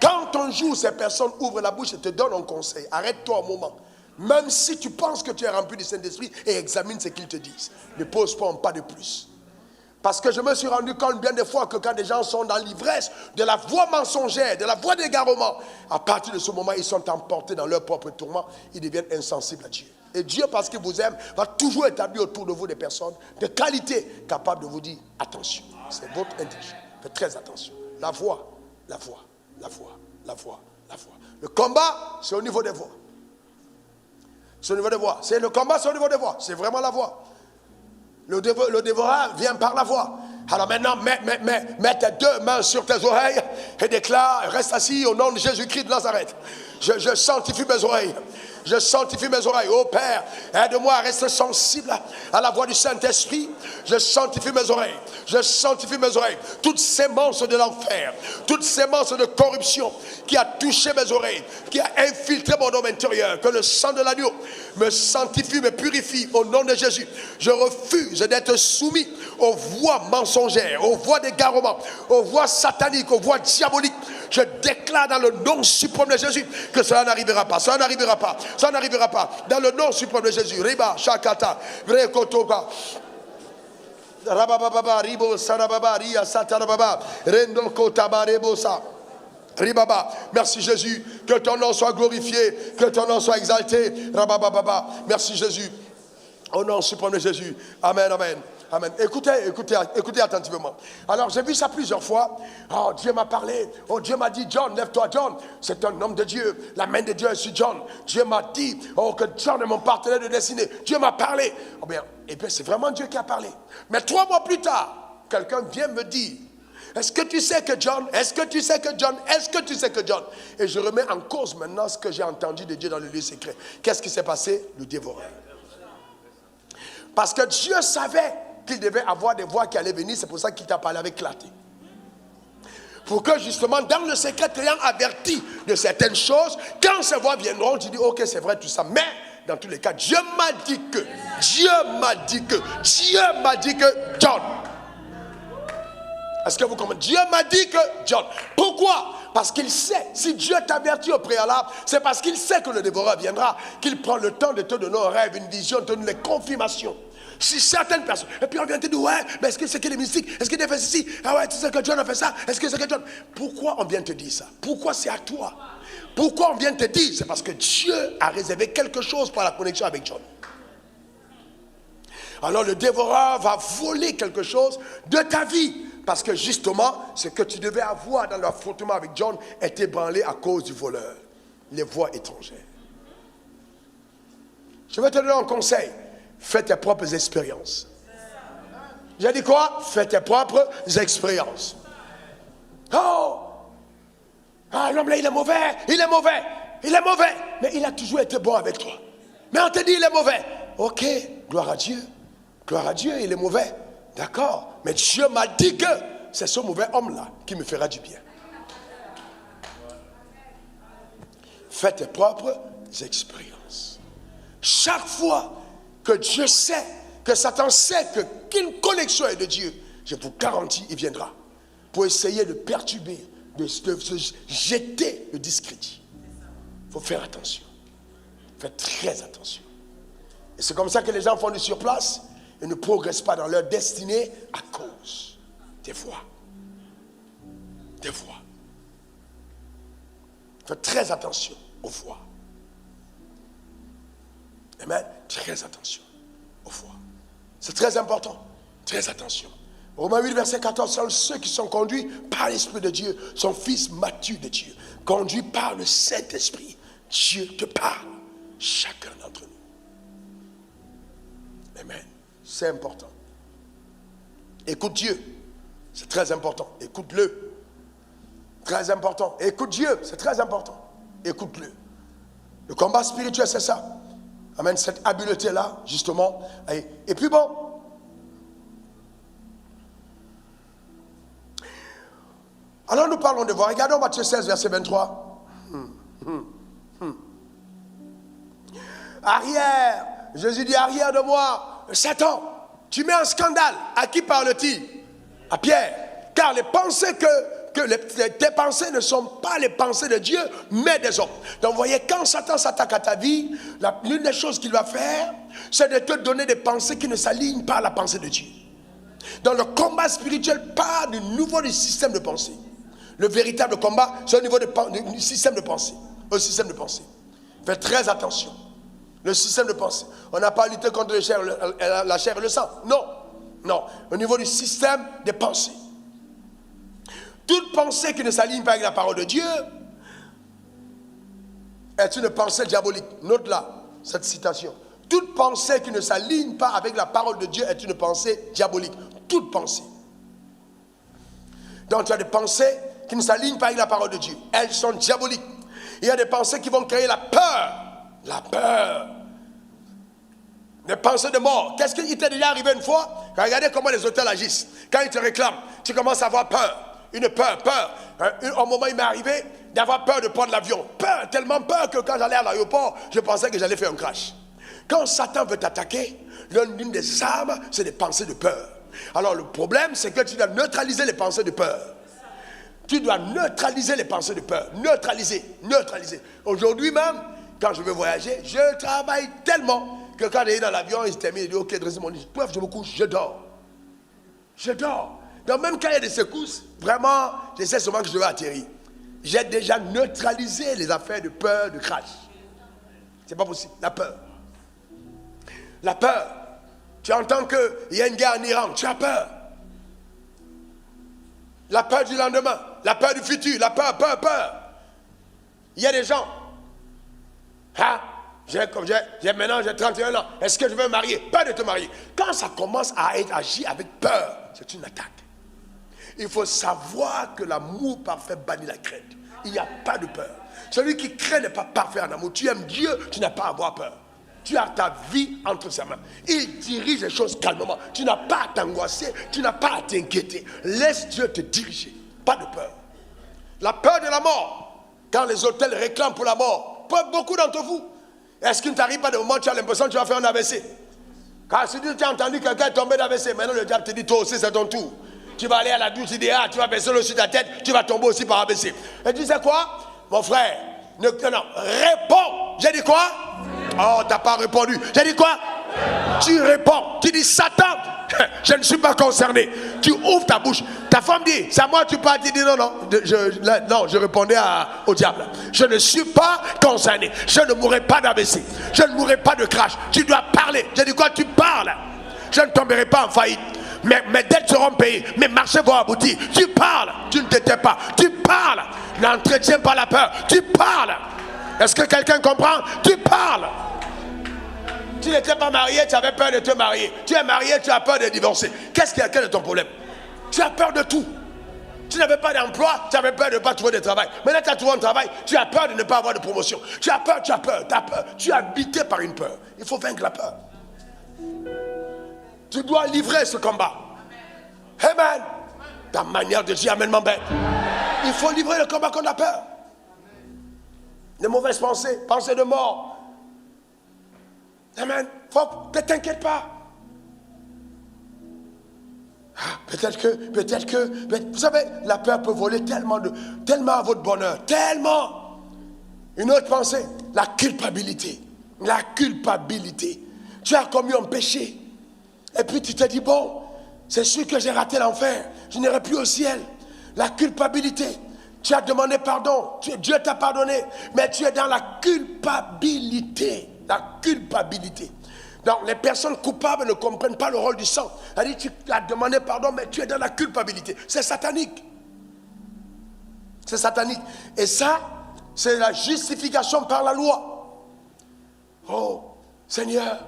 Quand un jour ces personnes ouvrent la bouche et te donnent un conseil, arrête-toi un moment. Même si tu penses que tu es rempli du Saint-Esprit et examine ce qu'ils te disent. Ne pose pas un pas de plus. Parce que je me suis rendu compte bien des fois que quand des gens sont dans l'ivresse de la voix mensongère, de la voix d'égarement, à partir de ce moment, ils sont emportés dans leur propre tourment, ils deviennent insensibles à Dieu. Et Dieu, parce qu'il vous aime, va toujours établir autour de vous des personnes de qualité capables de vous dire attention. C'est votre intelligence. Faites très attention. La voix, la voix, la voix, la voix, la voix. Le combat, c'est au niveau des voix. C'est au niveau des voix. C'est le combat, c'est au niveau des voix. C'est vraiment la voix. Le dévoreur vient par la voix. Alors maintenant, mets tes deux mains sur tes oreilles et déclare, reste assis au nom de Jésus-Christ de Nazareth. Je sanctifie mes oreilles. Je sanctifie mes oreilles. Oh Père, aide-moi à rester sensible à la voix du Saint-Esprit. Je sanctifie mes oreilles. Je sanctifie mes oreilles. Toutes ces monstres de l'enfer, toutes ces monstres de corruption qui a touché mes oreilles, qui a infiltré mon homme intérieur, que le sang de l'agneau me sanctifie, me purifie au nom de Jésus. Je refuse d'être soumis aux voix mensongères, aux voix d'égarement, aux voix sataniques, aux voix diaboliques. Je déclare dans le nom suprême de Jésus que cela n'arrivera pas. Cela n'arrivera pas. Ça n'arrivera pas. Dans le nom suprême de Jésus. Riba, Shakata, Vrekotoka. Rabababa, Ribo, Sarababa, Ria, Satarababa, Rendo Kotaba, Rebosa. Ribaba, merci Jésus. Que ton nom soit glorifié. Que ton nom soit exalté. Rabababa, merci Jésus. Au nom suprême de Jésus. Amen, amen. Amen. Écoutez attentivement. Alors j'ai vu ça plusieurs fois. Oh, Dieu m'a parlé. Oh, Dieu m'a dit, John, lève-toi, John. C'est un homme de Dieu. La main de Dieu est sur John. Dieu m'a dit, oh, que John est mon partenaire de destinée. Dieu m'a parlé. Oh, bien, et bien, c'est vraiment Dieu qui a parlé. Mais 3 mois plus tard, quelqu'un vient me dire, est-ce que tu sais que John? Est-ce que tu sais que John? Est-ce que tu sais que John? Et je remets en cause maintenant ce que j'ai entendu de Dieu dans le lieu secret. Qu'est-ce qui s'est passé? Le dévoreur. Parce que Dieu savait qu'il devait avoir des voix qui allaient venir, c'est pour ça qu'il t'a parlé avec clarté. Pour que justement, dans le secret, tu ayant averti de certaines choses, quand ces voix viendront, tu dis, ok, c'est vrai tout ça. Mais, dans tous les cas, Dieu m'a dit que, John. Est-ce que vous comprenez? Dieu m'a dit que John. Pourquoi? Parce qu'il sait. Si Dieu t'avertit au préalable, c'est parce qu'il sait que le dévoreur viendra, qu'il prend le temps de te donner un rêve, une vision, de te donner les confirmations. Si certaines personnes, et puis on vient te dire, ouais, mais est-ce que c'est que les mystiques? Est-ce qu'il a fait ceci? Ah ouais, tu sais que John a fait ça? Est-ce que c'est que John? Pourquoi on vient te dire ça? Pourquoi c'est à toi? Pourquoi on vient te dire? C'est parce que Dieu a réservé quelque chose pour la connexion avec John. Alors le dévoreur va voler quelque chose de ta vie. Parce que justement, ce que tu devais avoir dans l'affrontement avec John est ébranlé à cause du voleur. Les voix étrangères. Je vais te donner un conseil. Fais tes propres expériences. J'ai dit quoi? Fais tes propres expériences. Oh! Ah, l'homme là, il est mauvais. Il est mauvais. Il est mauvais. Mais il a toujours été bon avec toi. Mais on te dit, il est mauvais. Ok, gloire à Dieu. Gloire à Dieu, il est mauvais. D'accord. Mais Dieu m'a dit que c'est ce mauvais homme-là qui me fera du bien. Fais tes propres expériences. Chaque fois que Dieu sait, que Satan sait qu'une connexion est de Dieu, je vous garantis, il viendra pour essayer de perturber, de se jeter le discrédit. Il faut faire attention. Faites très attention. Et c'est comme ça que les gens font du surplace et ne progressent pas dans leur destinée à cause des voix. Des voix. Faites très attention aux voix. Amen. Très attention aux voix. C'est très important. Très attention. Romains 8, verset 14, ceux qui sont conduits par l'Esprit de Dieu sont fils matures de Dieu. Conduits par le Saint-Esprit. Dieu te parle. Chacun d'entre nous. Amen. C'est important. Écoute Dieu. C'est très important. Écoute-le. Très important. Écoute Dieu. C'est très important. Écoute-le. Le combat spirituel, c'est ça. Amen. Cette habileté-là, justement. Et puis bon. Alors nous parlons de voix. Regardons Matthieu 16, verset 23. Arrière. Jésus dit, arrière de moi, Satan, tu mets un scandale. À qui parle-t-il? À Pierre. Car les pensées tes pensées ne sont pas les pensées de Dieu, mais des hommes. Donc vous voyez, quand Satan s'attaque à ta vie, l'une des choses qu'il va faire, c'est de te donner des pensées qui ne s'alignent pas à la pensée de Dieu. Dans le combat spirituel, pas du niveau du système de pensée. Le véritable combat, c'est au niveau du système de pensée. Au système de pensée. Faites très attention. Le système de pensée. On n'a pas lutté contre la chair et le sang. Non. Non. Au niveau du système de pensée. Toute pensée qui ne s'aligne pas avec la parole de Dieu est une pensée diabolique. Note là, cette citation. Toute pensée qui ne s'aligne pas avec la parole de Dieu est une pensée diabolique. Toute pensée. Donc tu as des pensées qui ne s'alignent pas avec la parole de Dieu. Elles sont diaboliques. Il y a des pensées qui vont créer la peur. La peur. Des pensées de mort. Qu'est-ce qui t'est déjà arrivé une fois? Regardez comment les hôtels agissent. Quand ils te réclament, tu commences à avoir peur. Une peur. Au moment où il m'est arrivé d'avoir peur de prendre l'avion. Peur, tellement peur que quand j'allais à l'aéroport, je pensais que j'allais faire un crash. Quand Satan veut t'attaquer, l'une des armes, c'est des pensées de peur. Alors le problème, c'est que tu dois neutraliser les pensées de peur. Tu dois neutraliser les pensées de peur. Neutraliser. Aujourd'hui même, quand je veux voyager, je travaille tellement que quand il est dans l'avion, il se termine, il dit, ok, dressez mon lit. Bref, je me couche, je dors. Donc même quand il y a des secousses, vraiment, je sais seulement que je vais atterrir. J'ai déjà neutralisé les affaires de peur, de crash. C'est pas possible. La peur. La peur. Tu entends qu'il y a une guerre en Iran, tu as peur. La peur du lendemain, la peur du futur, la peur. Il y a des gens. Maintenant j'ai 31 ans. Est-ce que je vais me marier? Pas de te marier. Quand ça commence à agir avec peur, c'est une attaque. Il faut savoir que l'amour parfait bannit la crainte. Il n'y a pas de peur. Celui qui craint n'est pas parfait en amour. Tu aimes Dieu, tu n'as pas à avoir peur. Tu as ta vie entre ses mains. Il dirige les choses calmement. Tu n'as pas à t'angoisser, tu n'as pas à t'inquiéter. Laisse Dieu te diriger. Pas de peur. La peur de la mort. Quand les hôtels réclament pour la mort, pour beaucoup d'entre vous, est-ce qu'il ne t'arrive pas de moment où tu as l'impression que tu vas faire un AVC? Car si tu as entendu quelqu'un tomber d'AVC, maintenant le diable te dit, toi aussi c'est ton tour. tu vas aller à la douche, tu dis, ah, tu vas baisser l'eau sur ta tête, tu vas tomber aussi par abaisser. Et tu sais quoi, mon frère, non, réponds. J'ai dit quoi? Oh, t'as pas répondu. J'ai dit quoi? Tu réponds. Tu dis, Satan, je ne suis pas concerné. Tu ouvres ta bouche. Ta femme dit, c'est à moi tu parles. Tu dis, non, je répondais au diable. Je ne suis pas concerné. Je ne mourrai pas d'AVC. Je ne mourrai pas de crash. Tu dois parler. J'ai dit quoi? Tu parles. Je ne tomberai pas en faillite. Mes dettes seront payées. Mes marchés vont aboutir. Tu parles. Tu ne te tais pas. Tu parles. N'entretiens pas la peur. Tu parles. Est-ce que quelqu'un comprend? Tu parles. Tu n'étais pas marié, tu avais peur de te marier. Tu es marié, tu as peur de divorcer. Quel est ton problème? Tu as peur de tout. Tu n'avais pas d'emploi, tu avais peur de ne pas trouver de travail. Maintenant tu as trouvé un travail, tu as peur de ne pas avoir de promotion. Tu as peur. Tu es habité par une peur. Il faut vaincre la peur. Tu dois livrer ce combat. Amen. Ta manière de dire amen m'embête. Il faut livrer le combat qu'on a peur. Les mauvaises pensées, pensées de mort. Amen. Ne t'inquiète pas. Peut-être que, vous savez, la peur peut voler tellement à votre bonheur, tellement. Une autre pensée, la culpabilité. La culpabilité. Tu as commis un péché. Et puis tu te dis, bon, c'est sûr que j'ai raté l'enfer. Je n'irai plus au ciel. La culpabilité. Tu as demandé pardon. Dieu t'a pardonné. Mais tu es dans la culpabilité. La culpabilité. Donc les personnes coupables ne comprennent pas le rôle du sang. C'est-à-dire tu as demandé pardon, mais tu es dans la culpabilité. C'est satanique. C'est satanique. Et ça, c'est la justification par la loi. Oh, Seigneur,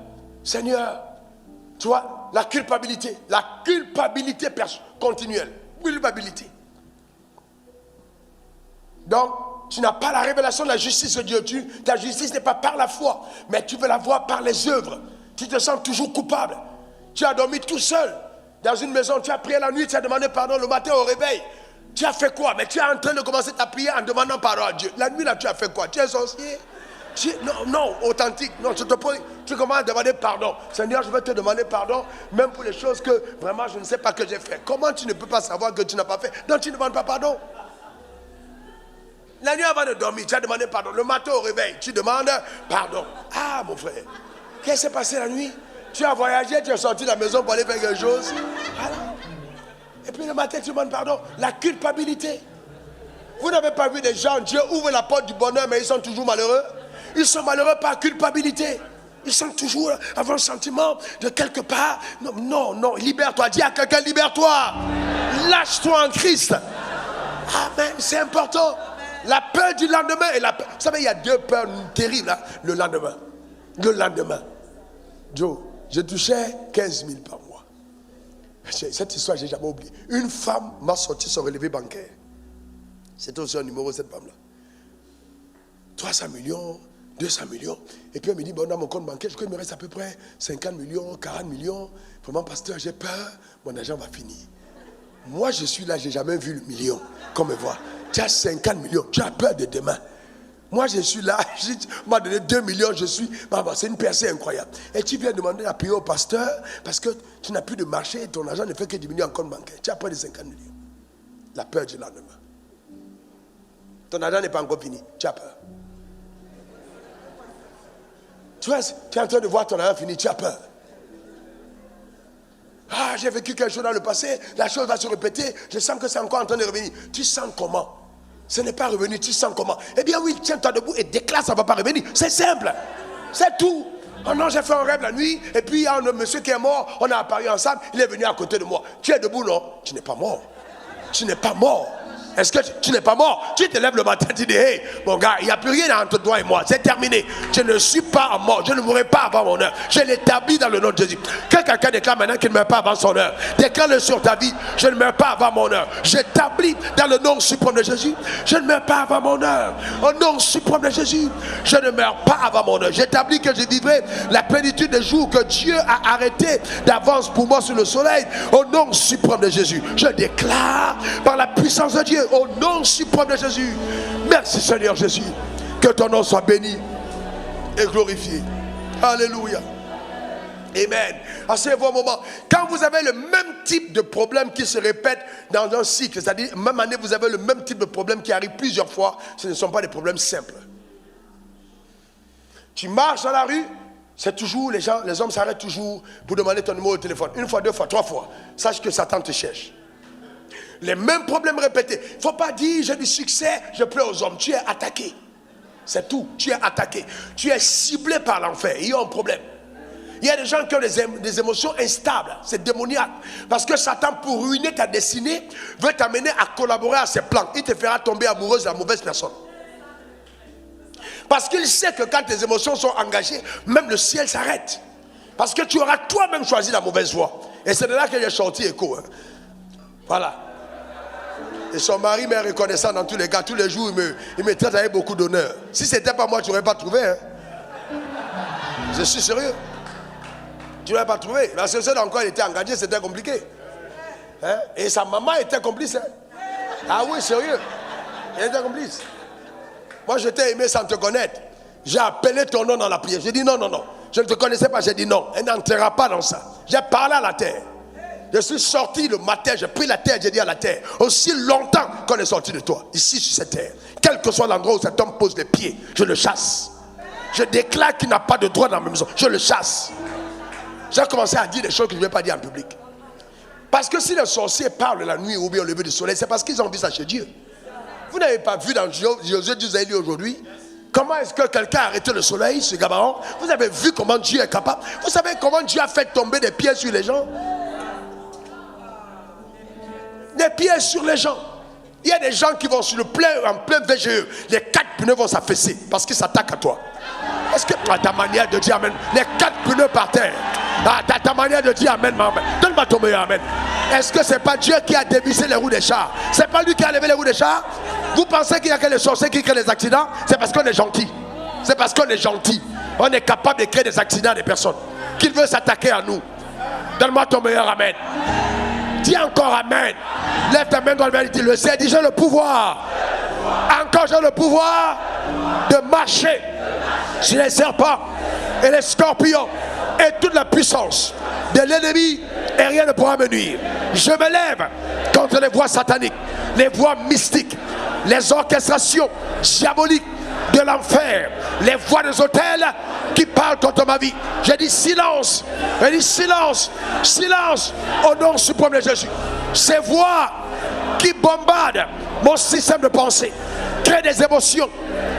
tu vois, la culpabilité continuelle. Culpabilité. Donc, tu n'as pas la révélation de la justice de Dieu. Ta justice n'est pas par la foi, mais tu veux la voir par les œuvres. Tu te sens toujours coupable. Tu as dormi tout seul dans une maison, tu as prié la nuit, tu as demandé pardon le matin au réveil. Tu as fait quoi? Mais tu es en train de commencer ta prière en demandant pardon à Dieu. La nuit là, tu as fait quoi? Tu es sorcier? Non, authentique. Non, tu commences à demander pardon. Seigneur, je vais te demander pardon, même pour les choses que vraiment je ne sais pas que j'ai fait. Comment tu ne peux pas savoir que tu n'as pas fait? Donc tu ne demandes pas pardon. La nuit avant de dormir, tu as demandé pardon. Le matin au réveil, tu demandes pardon. Ah, mon frère, qu'est-ce qui s'est passé la nuit? Tu as voyagé, tu es sorti de la maison pour aller faire quelque chose. Voilà. Et puis le matin, tu demandes pardon. La culpabilité. Vous n'avez pas vu des gens, Dieu ouvre la porte du bonheur, mais ils sont toujours malheureux. Ils sont malheureux par culpabilité. Ils sont toujours avec un sentiment de quelque part. Non, libère-toi. Dis à quelqu'un, libère-toi. Lâche-toi en Christ. Amen, c'est important. La peur du lendemain et la peur. Vous savez, il y a deux peurs terribles là, le lendemain. Le lendemain. Joe, je touchais 15 000 par mois. Cette histoire, je n'ai jamais oublié. Une femme m'a sorti son relevé bancaire. C'était aussi un numéro, cette femme-là. 300 millions, 200 millions. Et puis elle me dit, bon, dans mon compte bancaire, je crois qu'il me reste à peu près 50 millions, 40 millions. Vraiment, pasteur, j'ai peur, mon argent va finir. Moi, je suis là, je n'ai jamais vu le million. Comme me voit. Tu as 50 millions, tu as peur de demain. Moi, je suis là, on m'a donné 2 millions, c'est une percée incroyable. Et tu viens demander la prière au pasteur parce que tu n'as plus de marché et ton argent ne fait que diminuer en compte bancaire. Tu as près de 50 millions. La peur du lendemain. Ton argent n'est pas encore fini, tu as peur. Tu es en train de voir ton argent fini, tu as peur. Ah, j'ai vécu quelque chose dans le passé, la chose va se répéter, je sens que c'est encore en train de revenir. Tu sens comment? Ce n'est pas revenu, tu sens comment? Eh bien oui, tiens-toi debout et déclare, ça ne va pas revenir. C'est simple, c'est tout. Oh non, j'ai fait un rêve la nuit, et puis il y a un monsieur qui est mort, on a apparu ensemble, il est venu à côté de moi. Tu es debout, non? Tu n'es pas mort. Tu n'es pas mort. Est-ce que tu n'es pas mort? Tu te lèves le matin, tu dis, hey, mon gars, il n'y a plus rien entre toi et moi. C'est terminé. Je ne suis pas mort. Je ne mourrai pas avant mon heure. Je l'établis dans le nom de Jésus. Que quelqu'un déclare maintenant qu'il ne meurt pas avant son heure. Déclare-le sur ta vie. Je ne meurs pas avant mon heure. J'établis dans le nom suprême de Jésus. Je ne meurs pas avant mon heure. Au nom suprême de Jésus. Je ne meurs pas avant mon heure. J'établis que je vivrai la plénitude des jours que Dieu a arrêté d'avance pour moi sur le soleil. Au nom suprême de Jésus. Je déclare par la puissance de Dieu. Au nom suprême de Jésus. Merci Seigneur Jésus. Que ton nom soit béni et glorifié. Alléluia. Amen. Asseyez-vous un moment. Quand vous avez le même type de problème qui se répète dans un cycle, c'est-à-dire même année, vous avez le même type de problème qui arrive plusieurs fois, ce ne sont pas des problèmes simples. Tu marches dans la rue, c'est toujours, les hommes s'arrêtent toujours pour demander ton numéro de téléphone. Une fois, deux fois, trois fois. Sache que Satan te cherche. Les mêmes problèmes répétés. Il ne faut pas dire j'ai du succès, je pleure aux hommes. Tu es attaqué. C'est tout. Tu es attaqué. Tu es ciblé par l'enfer. Il y a un problème. Il y a des gens qui ont des émotions instables. C'est démoniaque. Parce que Satan, pour ruiner ta destinée, veut t'amener à collaborer à ses plans. Il te fera tomber amoureuse de la mauvaise personne. Parce qu'il sait que quand tes émotions sont engagées, même le ciel s'arrête. Parce que tu auras toi-même choisi la mauvaise voie. Et c'est de là que j'ai sorti écho. Hein. Voilà. Et son mari m'est reconnaissant dans tous les cas. Tous les jours, il me traite avec beaucoup d'honneur. Si ce n'était pas moi, tu n'aurais pas trouvé. Hein. Je suis sérieux. Tu n'aurais pas trouvé. La société encore était engagée, c'était compliqué. Hein? Et sa maman était complice. Hein? Ah oui, sérieux. Elle était complice. Moi, je t'ai aimé sans te connaître. J'ai appelé ton nom dans la prière. J'ai dit non, non, non. Je ne te connaissais pas. J'ai dit non. Elle n'entrera pas dans ça. J'ai parlé à la terre. Je suis sorti le matin. J'ai pris la terre. J'ai dit à la terre. Aussi longtemps qu'on est sorti de toi, ici sur cette terre, quel que soit l'endroit où cet homme pose les pieds, je le chasse. Je déclare qu'il n'a pas de droit dans ma maison. Je le chasse. J'ai commencé à dire des choses que je ne vais pas dire en public. Parce que si les sorciers parlent la nuit ou bien au lever du soleil, c'est parce qu'ils ont vu ça chez Dieu. Vous n'avez pas vu dans Josué 10 aujourd'hui comment est-ce que quelqu'un a arrêté le soleil sur Gabaon? Vous avez vu comment Dieu est capable? Vous savez comment Dieu a fait tomber des pieds sur les gens? Des pieds sur les gens. Il y a des gens qui vont sur le en plein VGE. Les 4 pneus vont s'affaisser parce qu'ils s'attaquent à toi. Est-ce que ta manière de dire amen? Les 4 pneus par terre. Ta manière de dire amen, maman. Donne-moi ton meilleur amen. Est-ce que c'est pas Dieu qui a dévissé les roues des chars? C'est pas lui qui a levé les roues des chars? Vous pensez qu'il y a que les sorciers qui créent les accidents? C'est parce qu'on est gentil. C'est parce qu'on est gentil. On est capable de créer des accidents à des personnes. Qu'il veut s'attaquer à nous. Donne-moi ton meilleur amen. Dis encore amen. Lève ta main dans le ciel. Dis le ciel. Dis j'ai le pouvoir. Encore j'ai le pouvoir de marcher sur les serpents et les scorpions et toute la puissance de l'ennemi et rien ne pourra me nuire. Je me lève contre les voies sataniques, les voies mystiques, les orchestrations diaboliques de l'enfer, les voix des autels qui parlent contre ma vie. J'ai dit silence. J'ai dit silence. Silence au nom suprême de Jésus. Ces voix qui bombardent mon système de pensée, créent des émotions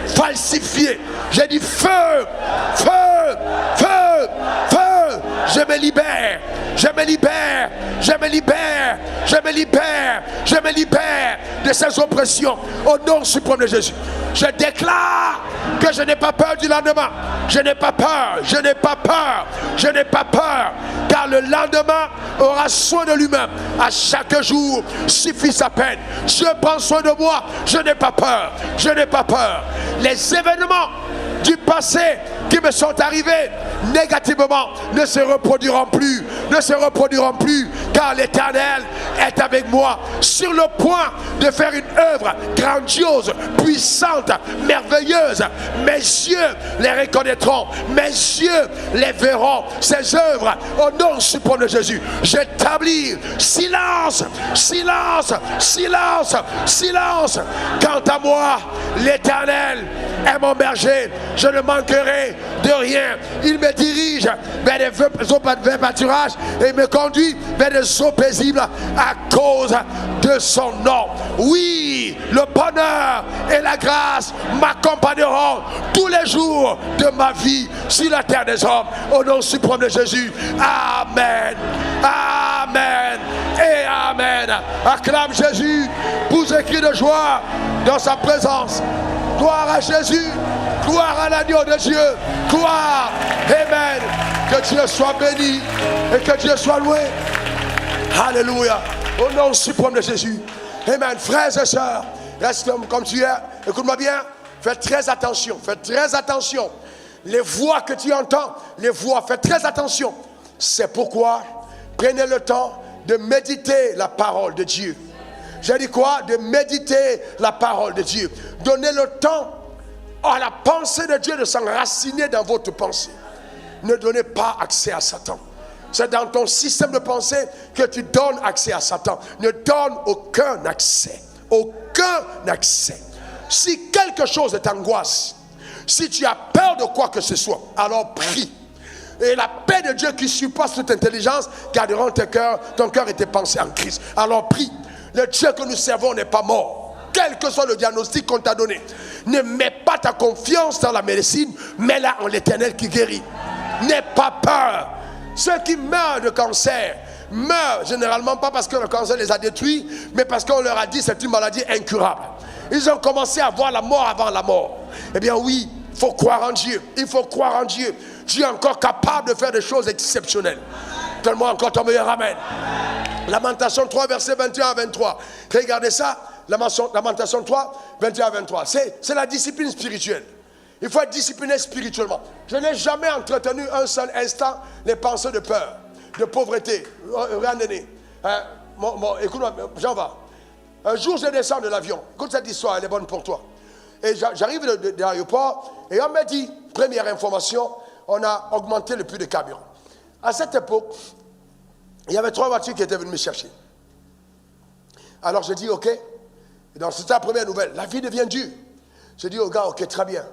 falsifiées. J'ai dit feu, feu, feu, feu. Je me libère, je me libère, je me libère, je me libère, je me libère de ces oppressions au nom suprême de Jésus. Je déclare que je n'ai pas peur du lendemain. Je n'ai pas peur, je n'ai pas peur, je n'ai pas peur, car le lendemain aura soin de lui-même. À chaque jour suffit sa peine. Dieu prend soin de moi, je n'ai pas peur, je n'ai pas peur. Les événements du passé qui me sont arrivés négativement ne se reproduiront plus, ne se reproduiront plus, car l'Éternel est avec moi, sur le point de faire une œuvre grandiose, puissante, merveilleuse. Mes yeux les reconnaîtront, mes yeux les verront, ces œuvres au nom suprême de Jésus. J'établis silence, silence, silence, silence. Quant à moi, l'Éternel est mon berger, je ne manquerai de rien. Il me dirige vers des eaux de pâturage et me conduit vers des eaux paisibles à cause de son nom. Oui, le bonheur et la grâce m'accompagneront tous les jours de ma vie sur la terre des hommes. Au nom suprême de Jésus. Amen. Amen. Et amen. Acclame Jésus. Pousse des cris de joie dans sa présence. Gloire à Jésus. Gloire à l'agneau de Dieu. Gloire. Amen. Que Dieu soit béni et que Dieu soit loué. Alléluia. Au nom suprême de Jésus. Amen. Frères et sœurs, reste comme tu es. Écoute-moi bien. Fais très attention. Fais très attention. Les voix que tu entends, les voix, fais très attention. C'est pourquoi prenez le temps de méditer la parole de Dieu. J'ai dit quoi? De méditer la parole de Dieu. Donnez le temps à la pensée de Dieu de s'enraciner dans votre pensée. Ne donnez pas accès à Satan. C'est dans ton système de pensée que tu donnes accès à Satan. Ne donne aucun accès. Aucun accès. Si quelque chose t'angoisse, si tu as peur de quoi que ce soit, alors prie. Et la paix de Dieu qui surpasse toute intelligence garderont ton cœur et tes pensées en Christ. Alors prie. Le Dieu que nous servons n'est pas mort. Quel que soit le diagnostic qu'on t'a donné, ne mets pas ta confiance dans la médecine, mets-la en l'Éternel qui guérit. N'aie pas peur. Ceux qui meurent de cancer meurent généralement pas parce que le cancer les a détruits, mais parce qu'on leur a dit c'est une maladie incurable. Ils ont commencé à voir la mort avant la mort. Eh bien oui, il faut croire en Dieu. Il faut croire en Dieu. Dieu est encore capable de faire des choses exceptionnelles. Donne-moi encore ton meilleur amen. Lamentation 3, versets 21 à 23. Regardez ça. Lamentation 3, 21 à 23. C'est la discipline spirituelle. Il faut être discipliné spirituellement. Je n'ai jamais entretenu un seul instant les pensées de peur, de pauvreté. Regardez. Écoute-moi, j'en vais. Un jour, je descends de l'avion. Écoute cette histoire, elle est bonne pour toi. Et j'arrive de l'aéroport et on m'a dit, première information, on a augmenté le prix de carburant. À cette époque, il y avait 3 voitures qui étaient venues me chercher. Alors je dis, ok. Et donc c'était la première nouvelle. La vie devient dure. Je dis aux gars, ok, très bien.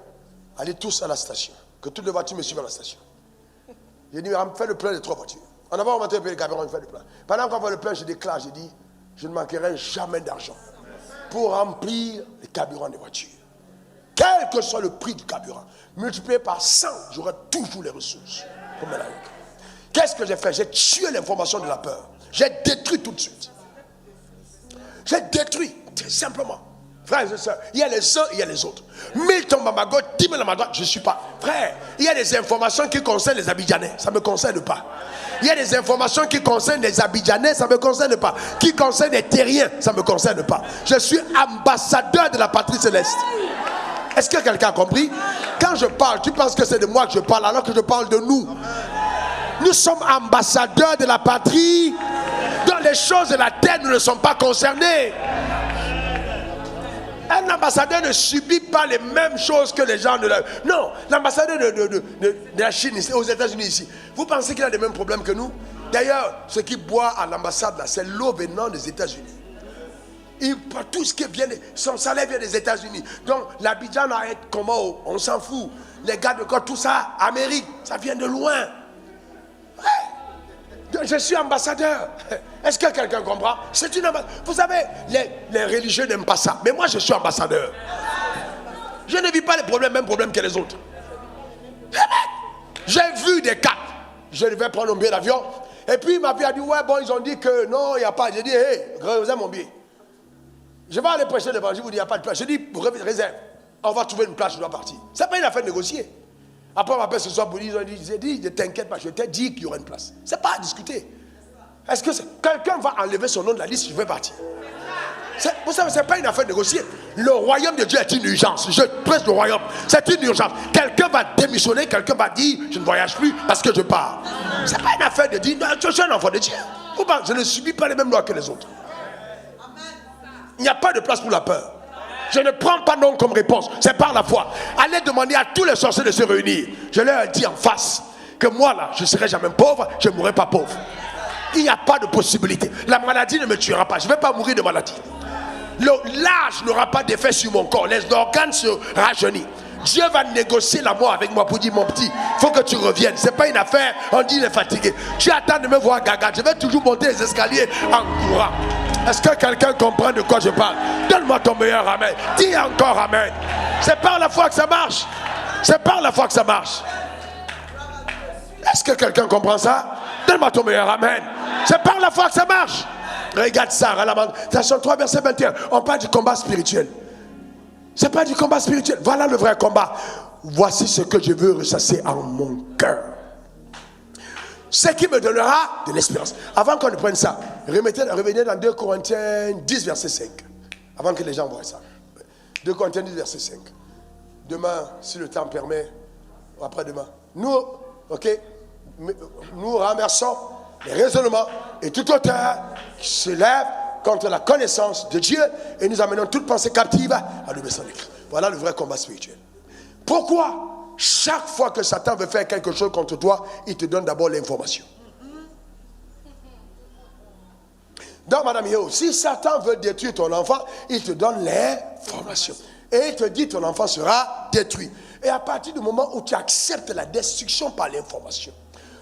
Allez tous à la station. Que toutes les voitures me suivent à la station. J'ai dit, on fait le plein des 3 voitures. On a augmenté le prix de carburant, on fait le plein. Pendant qu'on fait le plein, je déclare, j'ai dit, je ne manquerai jamais d'argent pour remplir les carburants des voitures. Quel que soit le prix du carburant, multiplié par 100, j'aurai toujours les ressources. Qu'est-ce que j'ai fait? J'ai tué l'information de la peur. J'ai détruit tout de suite. J'ai détruit, simplement. Frères et sœurs, il y a les uns et il y a les autres. 1000 tombent à ma gauche, 10 000 à ma droite, je ne suis pas. Frère, il y a des informations qui concernent les Abidjanais, ça ne me concerne pas. Il y a des informations qui concernent les Abidjanais, ça ne me concerne pas. Qui concernent les terriens, ça ne me concerne pas. Je suis ambassadeur de la patrie céleste. Est-ce que quelqu'un a compris? Quand je parle, tu penses que c'est de moi que je parle alors que je parle de nous. Nous sommes ambassadeurs de la patrie. Dans les choses de la terre, nous ne sommes pas concernés. Un ambassadeur ne subit pas les mêmes choses que les gens de la... Non, l'ambassadeur de la Chine, aux États-Unis ici, vous pensez qu'il a les mêmes problèmes que nous? D'ailleurs, ce qui boit à l'ambassade, là, c'est l'eau venant des États-Unis. Tout ce qui vient, son salaire vient des États-Unis. Donc, l'Abidjan arrête comment? On s'en fout. Les gars de corps, tout ça, Amérique, ça vient de loin. Ouais. Je suis ambassadeur. Est-ce que quelqu'un comprend? C'est une ambassadeur. Vous savez, les religieux n'aiment pas ça. Mais moi, je suis ambassadeur. Je ne vis pas les problèmes, mêmes problèmes que les autres. J'ai vu des cas. Je devais prendre un billet d'avion. Et puis, ma fille a dit, ouais, bon, ils ont dit que non, il n'y a pas. J'ai dit, hé, réservez mon billet. Je vais aller prêcher l'évangile, vous dites, il n'y a pas de place. Je dis, réserve. On va trouver une place, je dois partir. Ce n'est pas une affaire de négocier. Après, on m'appelle ce soir pour dire, ils ont dit, ne t'inquiète pas, je t'ai dit qu'il y aurait une place. Ce n'est pas à discuter. Est-ce que quelqu'un va enlever son nom de la liste, je vais partir? Vous savez, ce n'est pas une affaire de négocier. Le royaume de Dieu est une urgence. Je prêche le royaume. C'est une urgence. Quelqu'un va démissionner, quelqu'un va dire, je ne voyage plus parce que je pars. Ce n'est pas une affaire de dire, non, je suis un enfant de Dieu. Je ne subis pas les mêmes lois que les autres. Il n'y a pas de place pour la peur. Je ne prends pas non comme réponse. C'est par la foi. Allez demander à tous les sorciers de se réunir. Je leur dis en face que moi là, je ne serai jamais pauvre, je ne mourrai pas pauvre. Il n'y a pas de possibilité. La maladie ne me tuera pas. Je ne vais pas mourir de maladie. L'âge n'aura pas d'effet sur mon corps. Les organes se rajeunissent. Dieu va négocier la mort avec moi pour dire, mon petit, il faut que tu reviennes. Ce n'est pas une affaire, on dit il est fatigué. Tu attends de me voir gaga. Je vais toujours monter les escaliers en courant. Est-ce que quelqu'un comprend de quoi je parle? Donne-moi ton meilleur amen. Dis encore amen. C'est par la foi que ça marche. C'est par la foi que ça marche. Est-ce que quelqu'un comprend ça? Donne-moi ton meilleur amen. C'est par la foi que ça marche. Regarde ça, Lamentation 3, verset 21. On parle du combat spirituel. Ce n'est pas du combat spirituel. Voilà le vrai combat. Voici ce que je veux ressasser en mon cœur. Ce qui me donnera de l'espérance. Avant qu'on ne prenne ça, revenez dans 2 Corinthiens 10, verset 5. Avant que les gens voient ça. 2 Corinthiens 10, verset 5. Demain, si le temps permet, ou après-demain, nous renversons les raisonnements et toute auteur qui se lève contre la connaissance de Dieu et nous amenons toute pensée captive à l'obéissance de Christ. Voilà le vrai combat spirituel. Pourquoi? Chaque fois que Satan veut faire quelque chose contre toi, il te donne d'abord l'information. Donc, Madame Yeo, si Satan veut détruire ton enfant, il te donne l'information. Et il te dit ton enfant sera détruit. Et à partir du moment où tu acceptes la destruction par l'information,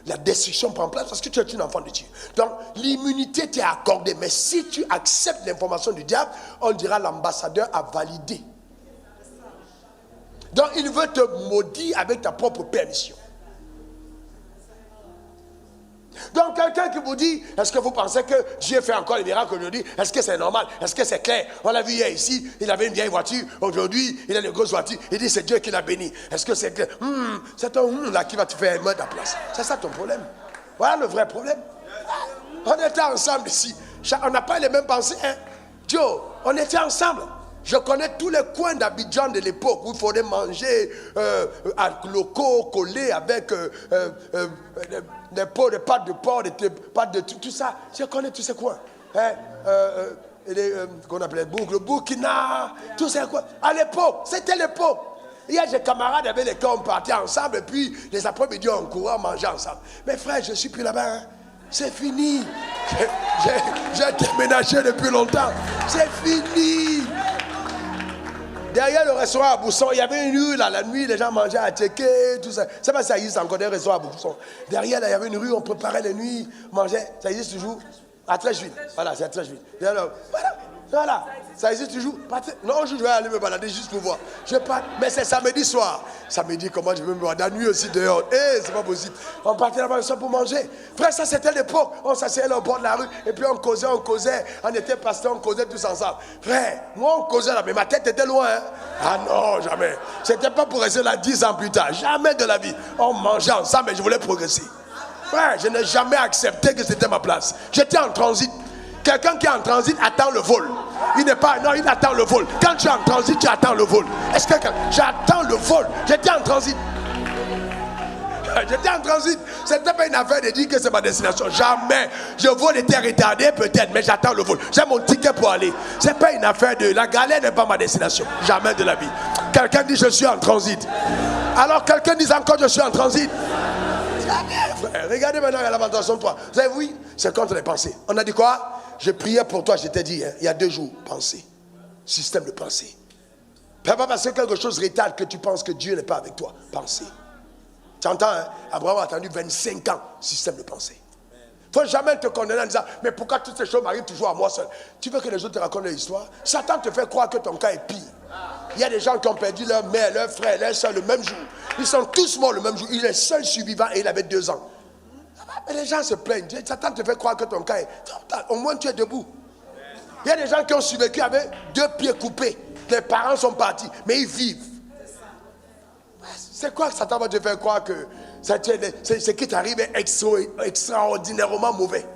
la destruction prend place parce que tu es un enfant de Dieu. Donc, l'immunité t'est accordée. Mais si tu acceptes l'information du diable, on dira l'ambassadeur a validé. Donc, il veut te maudire avec ta propre permission. Donc, quelqu'un qui vous dit, est-ce que vous pensez que Dieu fait encore les miracles aujourd'hui? Est-ce que c'est normal? Est-ce que c'est clair? On l'a vu hier ici, il avait une vieille voiture. Aujourd'hui, il a une grosse voiture. Il dit, c'est Dieu qui l'a béni. Est-ce que c'est clair? C'est ton là qui va te faire mettre à place. C'est ça ton problème. Voilà le vrai problème. On était ensemble ici. On n'a pas les mêmes pensées. Hein? Joe, on était ensemble. Je connais tous les coins d'Abidjan de l'époque où il faudrait manger à locaux collés avec des pots de pâtes de porc, des pâtes de tout ça. Je connais tous ces coins. Hein? Qu'on appelait le Burkina, tous ces coins. À l'époque, c'était l'époque. Il y a des camarades avec lesquels on partait ensemble et puis les après-midi on courait, on mangeait ensemble. Mais frère, je ne suis plus là-bas. Hein? C'est fini. J'ai déménagé depuis longtemps. C'est fini. Derrière le restaurant à Bousson, il y avait une rue là, la nuit, les gens mangeaient à Tchéké, tout ça. C'est pas ça existe encore des restaurants à Bousson. Derrière là, il y avait une rue, on préparait les nuits, mangeait. Ça existe toujours à Trècheville. Voilà, c'est à Trècheville. Voilà. Ça existe toujours. Non, je vais aller me balader juste pour voir. Je pars, mais c'est samedi soir. Samedi, comment je vais me voir? La nuit aussi dehors. C'est pas possible. On partait là-bas pour manger. Frère, ça c'était l'époque. On s'asseyait là au bord de la rue et puis on causait. On était pasteur, on causait tous ensemble. Frère, moi on causait là, mais ma tête était loin. Hein? Ah non, jamais. C'était pas pour rester là 10 ans plus tard. Jamais de la vie. On mangeait ensemble et je voulais progresser. Frère, je n'ai jamais accepté que c'était ma place. J'étais en transit. Quelqu'un qui est en transit attend le vol. Il n'est pas. Non, il attend le vol. Quand tu es en transit, tu attends le vol. Est-ce que j'attends le vol? J'étais en transit. J'étais en transit. Ce n'était pas une affaire de dire que c'est ma destination. Jamais. Le vol était retardé, peut-être, mais j'attends le vol. J'ai mon ticket pour aller. Ce n'est pas une affaire de. La galère n'est pas ma destination. Jamais de la vie. Quelqu'un dit je suis en transit. Alors quelqu'un dit encore je suis en transit. Regardez maintenant la lamentation 3. Vous avez vu, c'est contre les pensées. On a dit quoi? Je priais pour toi, je t'ai dit, hein, il y a 2 jours. Pensée. Système de pensée. Pas parce que quelque chose retarde que tu penses que Dieu n'est pas avec toi. Pensée. Tu entends, hein? Abraham a attendu 25 ans. Système de pensée. Il ne faut jamais te condamner en disant, mais pourquoi toutes ces choses m'arrivent toujours à moi seul? Tu veux que les autres te racontent leur histoire? Satan te fait croire que ton cas est pire. Il y a des gens qui ont perdu leur mère, leur frère, leur soeur le même jour. Ils sont tous morts le même jour. Il est seul survivant et il avait 2 ans. Mais les gens se plaignent. Satan te fait croire que ton cas est... Au moins tu es debout. Il y a des gens qui ont survécu avec 2 pieds coupés. Les parents sont partis, mais ils vivent. C'est quoi que Satan va te faire croire que ce qui t'arrive est extraordinairement mauvais?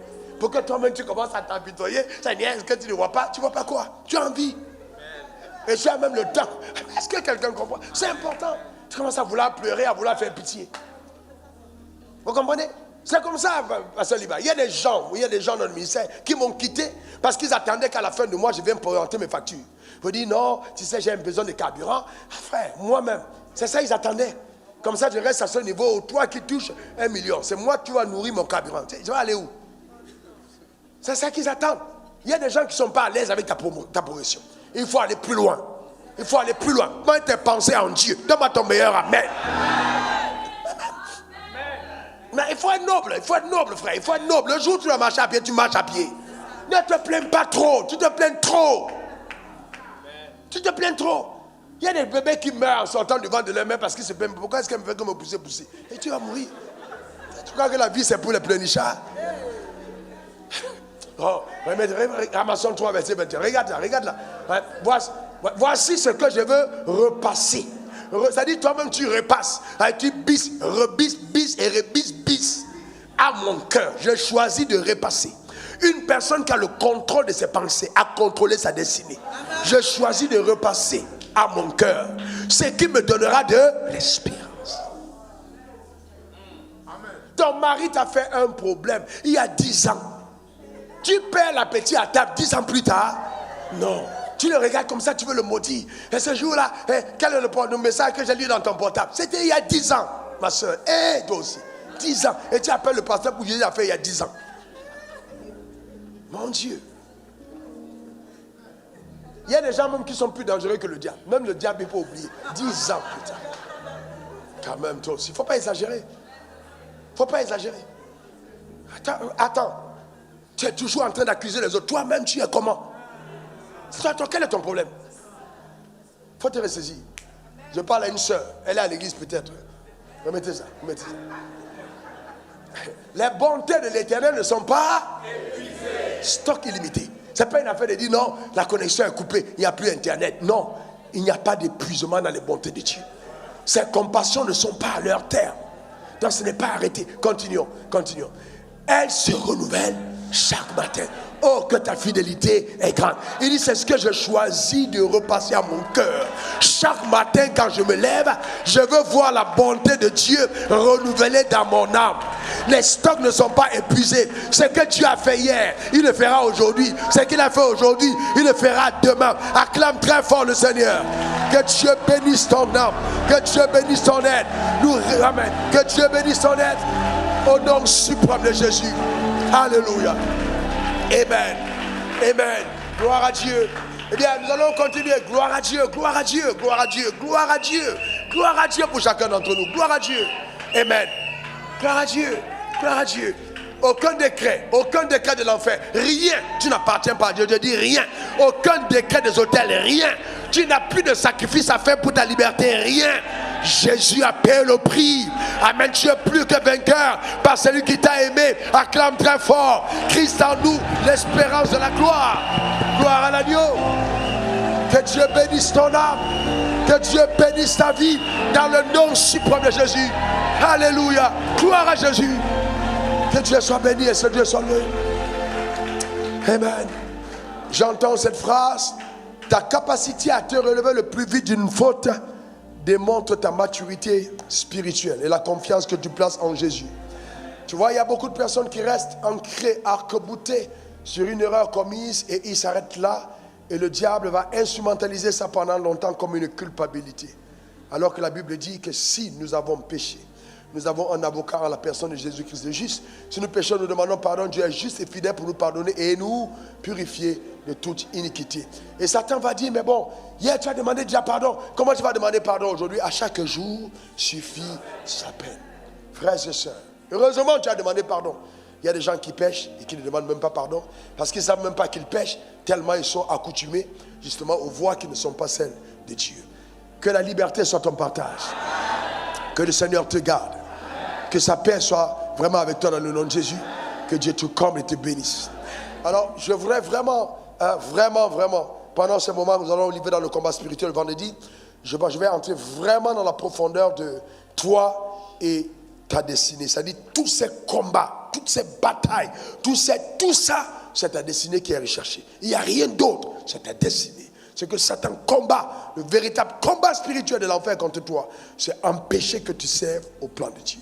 Pour que toi-même tu commences à t'apitoyer. Est-ce que tu ne vois pas? Tu ne vois pas quoi? Tu as envie. Et tu as même le temps. Est-ce que quelqu'un comprend? C'est important. Tu commences à vouloir pleurer, à vouloir faire pitié. Vous comprenez? C'est comme ça, Pasteur Liba. Il y a des gens dans le ministère qui m'ont quitté parce qu'ils attendaient qu'à la fin du mois, je vienne présenter mes factures. Je dis non, tu sais, j'ai besoin de carburant. Frère, moi-même, c'est ça ils attendaient. Comme ça, je reste à ce niveau où toi qui touches 1 million, c'est moi qui vas nourrir mon carburant. Je vais aller où? C'est ça qu'ils attendent. Il y a des gens qui ne sont pas à l'aise avec ta progression. Il faut aller plus loin. Il faut aller plus loin. Mets tes pensées en Dieu. Donne-moi ton meilleur amen. Mais il faut être noble, frère. Il faut être noble. Le jour où tu dois marcher à pied, tu marches à pied. Ne te plains pas trop. Tu te plains trop. Tu te plains trop. Il y a des bébés qui meurent en sortant du ventre de leur mère parce qu'ils se plaignent. Pourquoi est-ce qu'elle me fait comme me pousser? Et tu vas mourir. Tu crois que la vie c'est pour les pleurnichards? Oh, Ramassons 3, verset 21. Regarde là. Voici ce que je veux repasser. C'est-à-dire toi-même tu repasses. Tu bis et bis à mon cœur. Je choisis de repasser. Une personne qui a le contrôle de ses pensées a contrôlé sa destinée. Je choisis de repasser à mon cœur ce qui me donnera de l'espérance. Ton mari t'a fait un problème il y a 10 ans. Tu perds l'appétit à table 10 ans plus tard? Non. Tu le regardes comme ça, tu veux le maudire. Et ce jour-là, quel est le message que j'ai lu dans ton portable? C'était il y a 10 ans, ma soeur. Toi aussi. 10 ans. Et tu appelles le pasteur pour dire qu'il a fait il y a 10 ans. Mon Dieu. Il y a des gens même qui sont plus dangereux que le diable. Même le diable, il peut oublier. 10 ans plus tard. Quand même, toi aussi. Il ne faut pas exagérer. Il ne faut pas exagérer. Attends. Tu es toujours en train d'accuser les autres. Toi-même, tu es comment? Toi, quel est ton problème? Il faut te ressaisir. Je parle à une soeur. Elle est à l'église peut-être. Remettez ça. Les bontés de l'Éternel ne sont pas épuisées. Stock illimité. Ce n'est pas une affaire de dire non, la connexion est coupée, il n'y a plus Internet. Non, il n'y a pas d'épuisement dans les bontés de Dieu. Ses compassions ne sont pas à leur terme. Donc ce n'est pas arrêté. Continuons. Elle se renouvelle chaque matin. Oh, que ta fidélité est grande. Il dit, c'est ce que je choisis de repasser à mon cœur. Chaque matin, quand je me lève, je veux voir la bonté de Dieu renouvelée dans mon âme. Les stocks ne sont pas épuisés. Ce que Dieu a fait hier, il le fera aujourd'hui. Ce qu'il a fait aujourd'hui, il le fera demain. Acclame très fort le Seigneur. Que Dieu bénisse ton âme. Que Dieu bénisse ton aide. Amen. Que Dieu bénisse ton aide. Au nom suprême de Jésus. Alléluia. Amen. Amen. Gloire à Dieu. Eh bien, nous allons continuer. Gloire à Dieu. Gloire à Dieu. Gloire à Dieu. Gloire à Dieu. Gloire à Dieu pour chacun d'entre nous. Gloire à Dieu. Amen. Gloire à Dieu. Gloire à Dieu. Aucun décret de l'enfer, rien, tu n'appartiens pas à Dieu, je dis rien. Aucun décret des hôtels, rien. Tu n'as plus de sacrifice à faire pour ta liberté, rien. Jésus a payé le prix. Amen, tu es plus que vainqueur par celui qui t'a aimé. Acclame très fort. Christ en nous, l'espérance de la gloire. Gloire à l'agneau. Que Dieu bénisse ton âme. Que Dieu bénisse ta vie dans le nom suprême de Jésus. Alléluia. Gloire à Jésus. Que Dieu soit béni et que Dieu soit loué. Amen. J'entends cette phrase. Ta capacité à te relever le plus vite d'une faute démontre ta maturité spirituelle et la confiance que tu places en Jésus. Tu vois, il y a beaucoup de personnes qui restent ancrées, arc-boutées sur une erreur commise et ils s'arrêtent là. Et le diable va instrumentaliser ça pendant longtemps comme une culpabilité. Alors que la Bible dit que si nous avons péché, nous avons un avocat en la personne de Jésus-Christ le juste. Si nous péchons, nous demandons pardon. Dieu est juste et fidèle pour nous pardonner et nous purifier de toute iniquité. Et Satan va dire, mais bon, hier tu as demandé déjà pardon. Comment tu vas demander pardon aujourd'hui? À chaque jour suffit sa peine. Frères et sœurs, heureusement tu as demandé pardon. Il y a des gens qui pêchent et qui ne demandent même pas pardon parce qu'ils ne savent même pas qu'ils pêchent tellement ils sont accoutumés justement aux voies qui ne sont pas celles de Dieu. Que la liberté soit ton partage. Que le Seigneur te garde. Que sa paix soit vraiment avec toi dans le nom de Jésus. Que Dieu te comble et te bénisse. Alors, je voudrais vraiment, pendant ce moment, nous allons livrer dans le combat spirituel le vendredi. Je vais entrer vraiment dans la profondeur de toi et ta destinée. C'est-à-dire tous ces combats, toutes ces batailles, tout ça, c'est ta destinée qui est recherchée. Il n'y a rien d'autre, c'est ta destinée. Ce que Satan combat, le véritable combat spirituel de l'enfer contre toi, c'est empêcher que tu serves au plan de Dieu.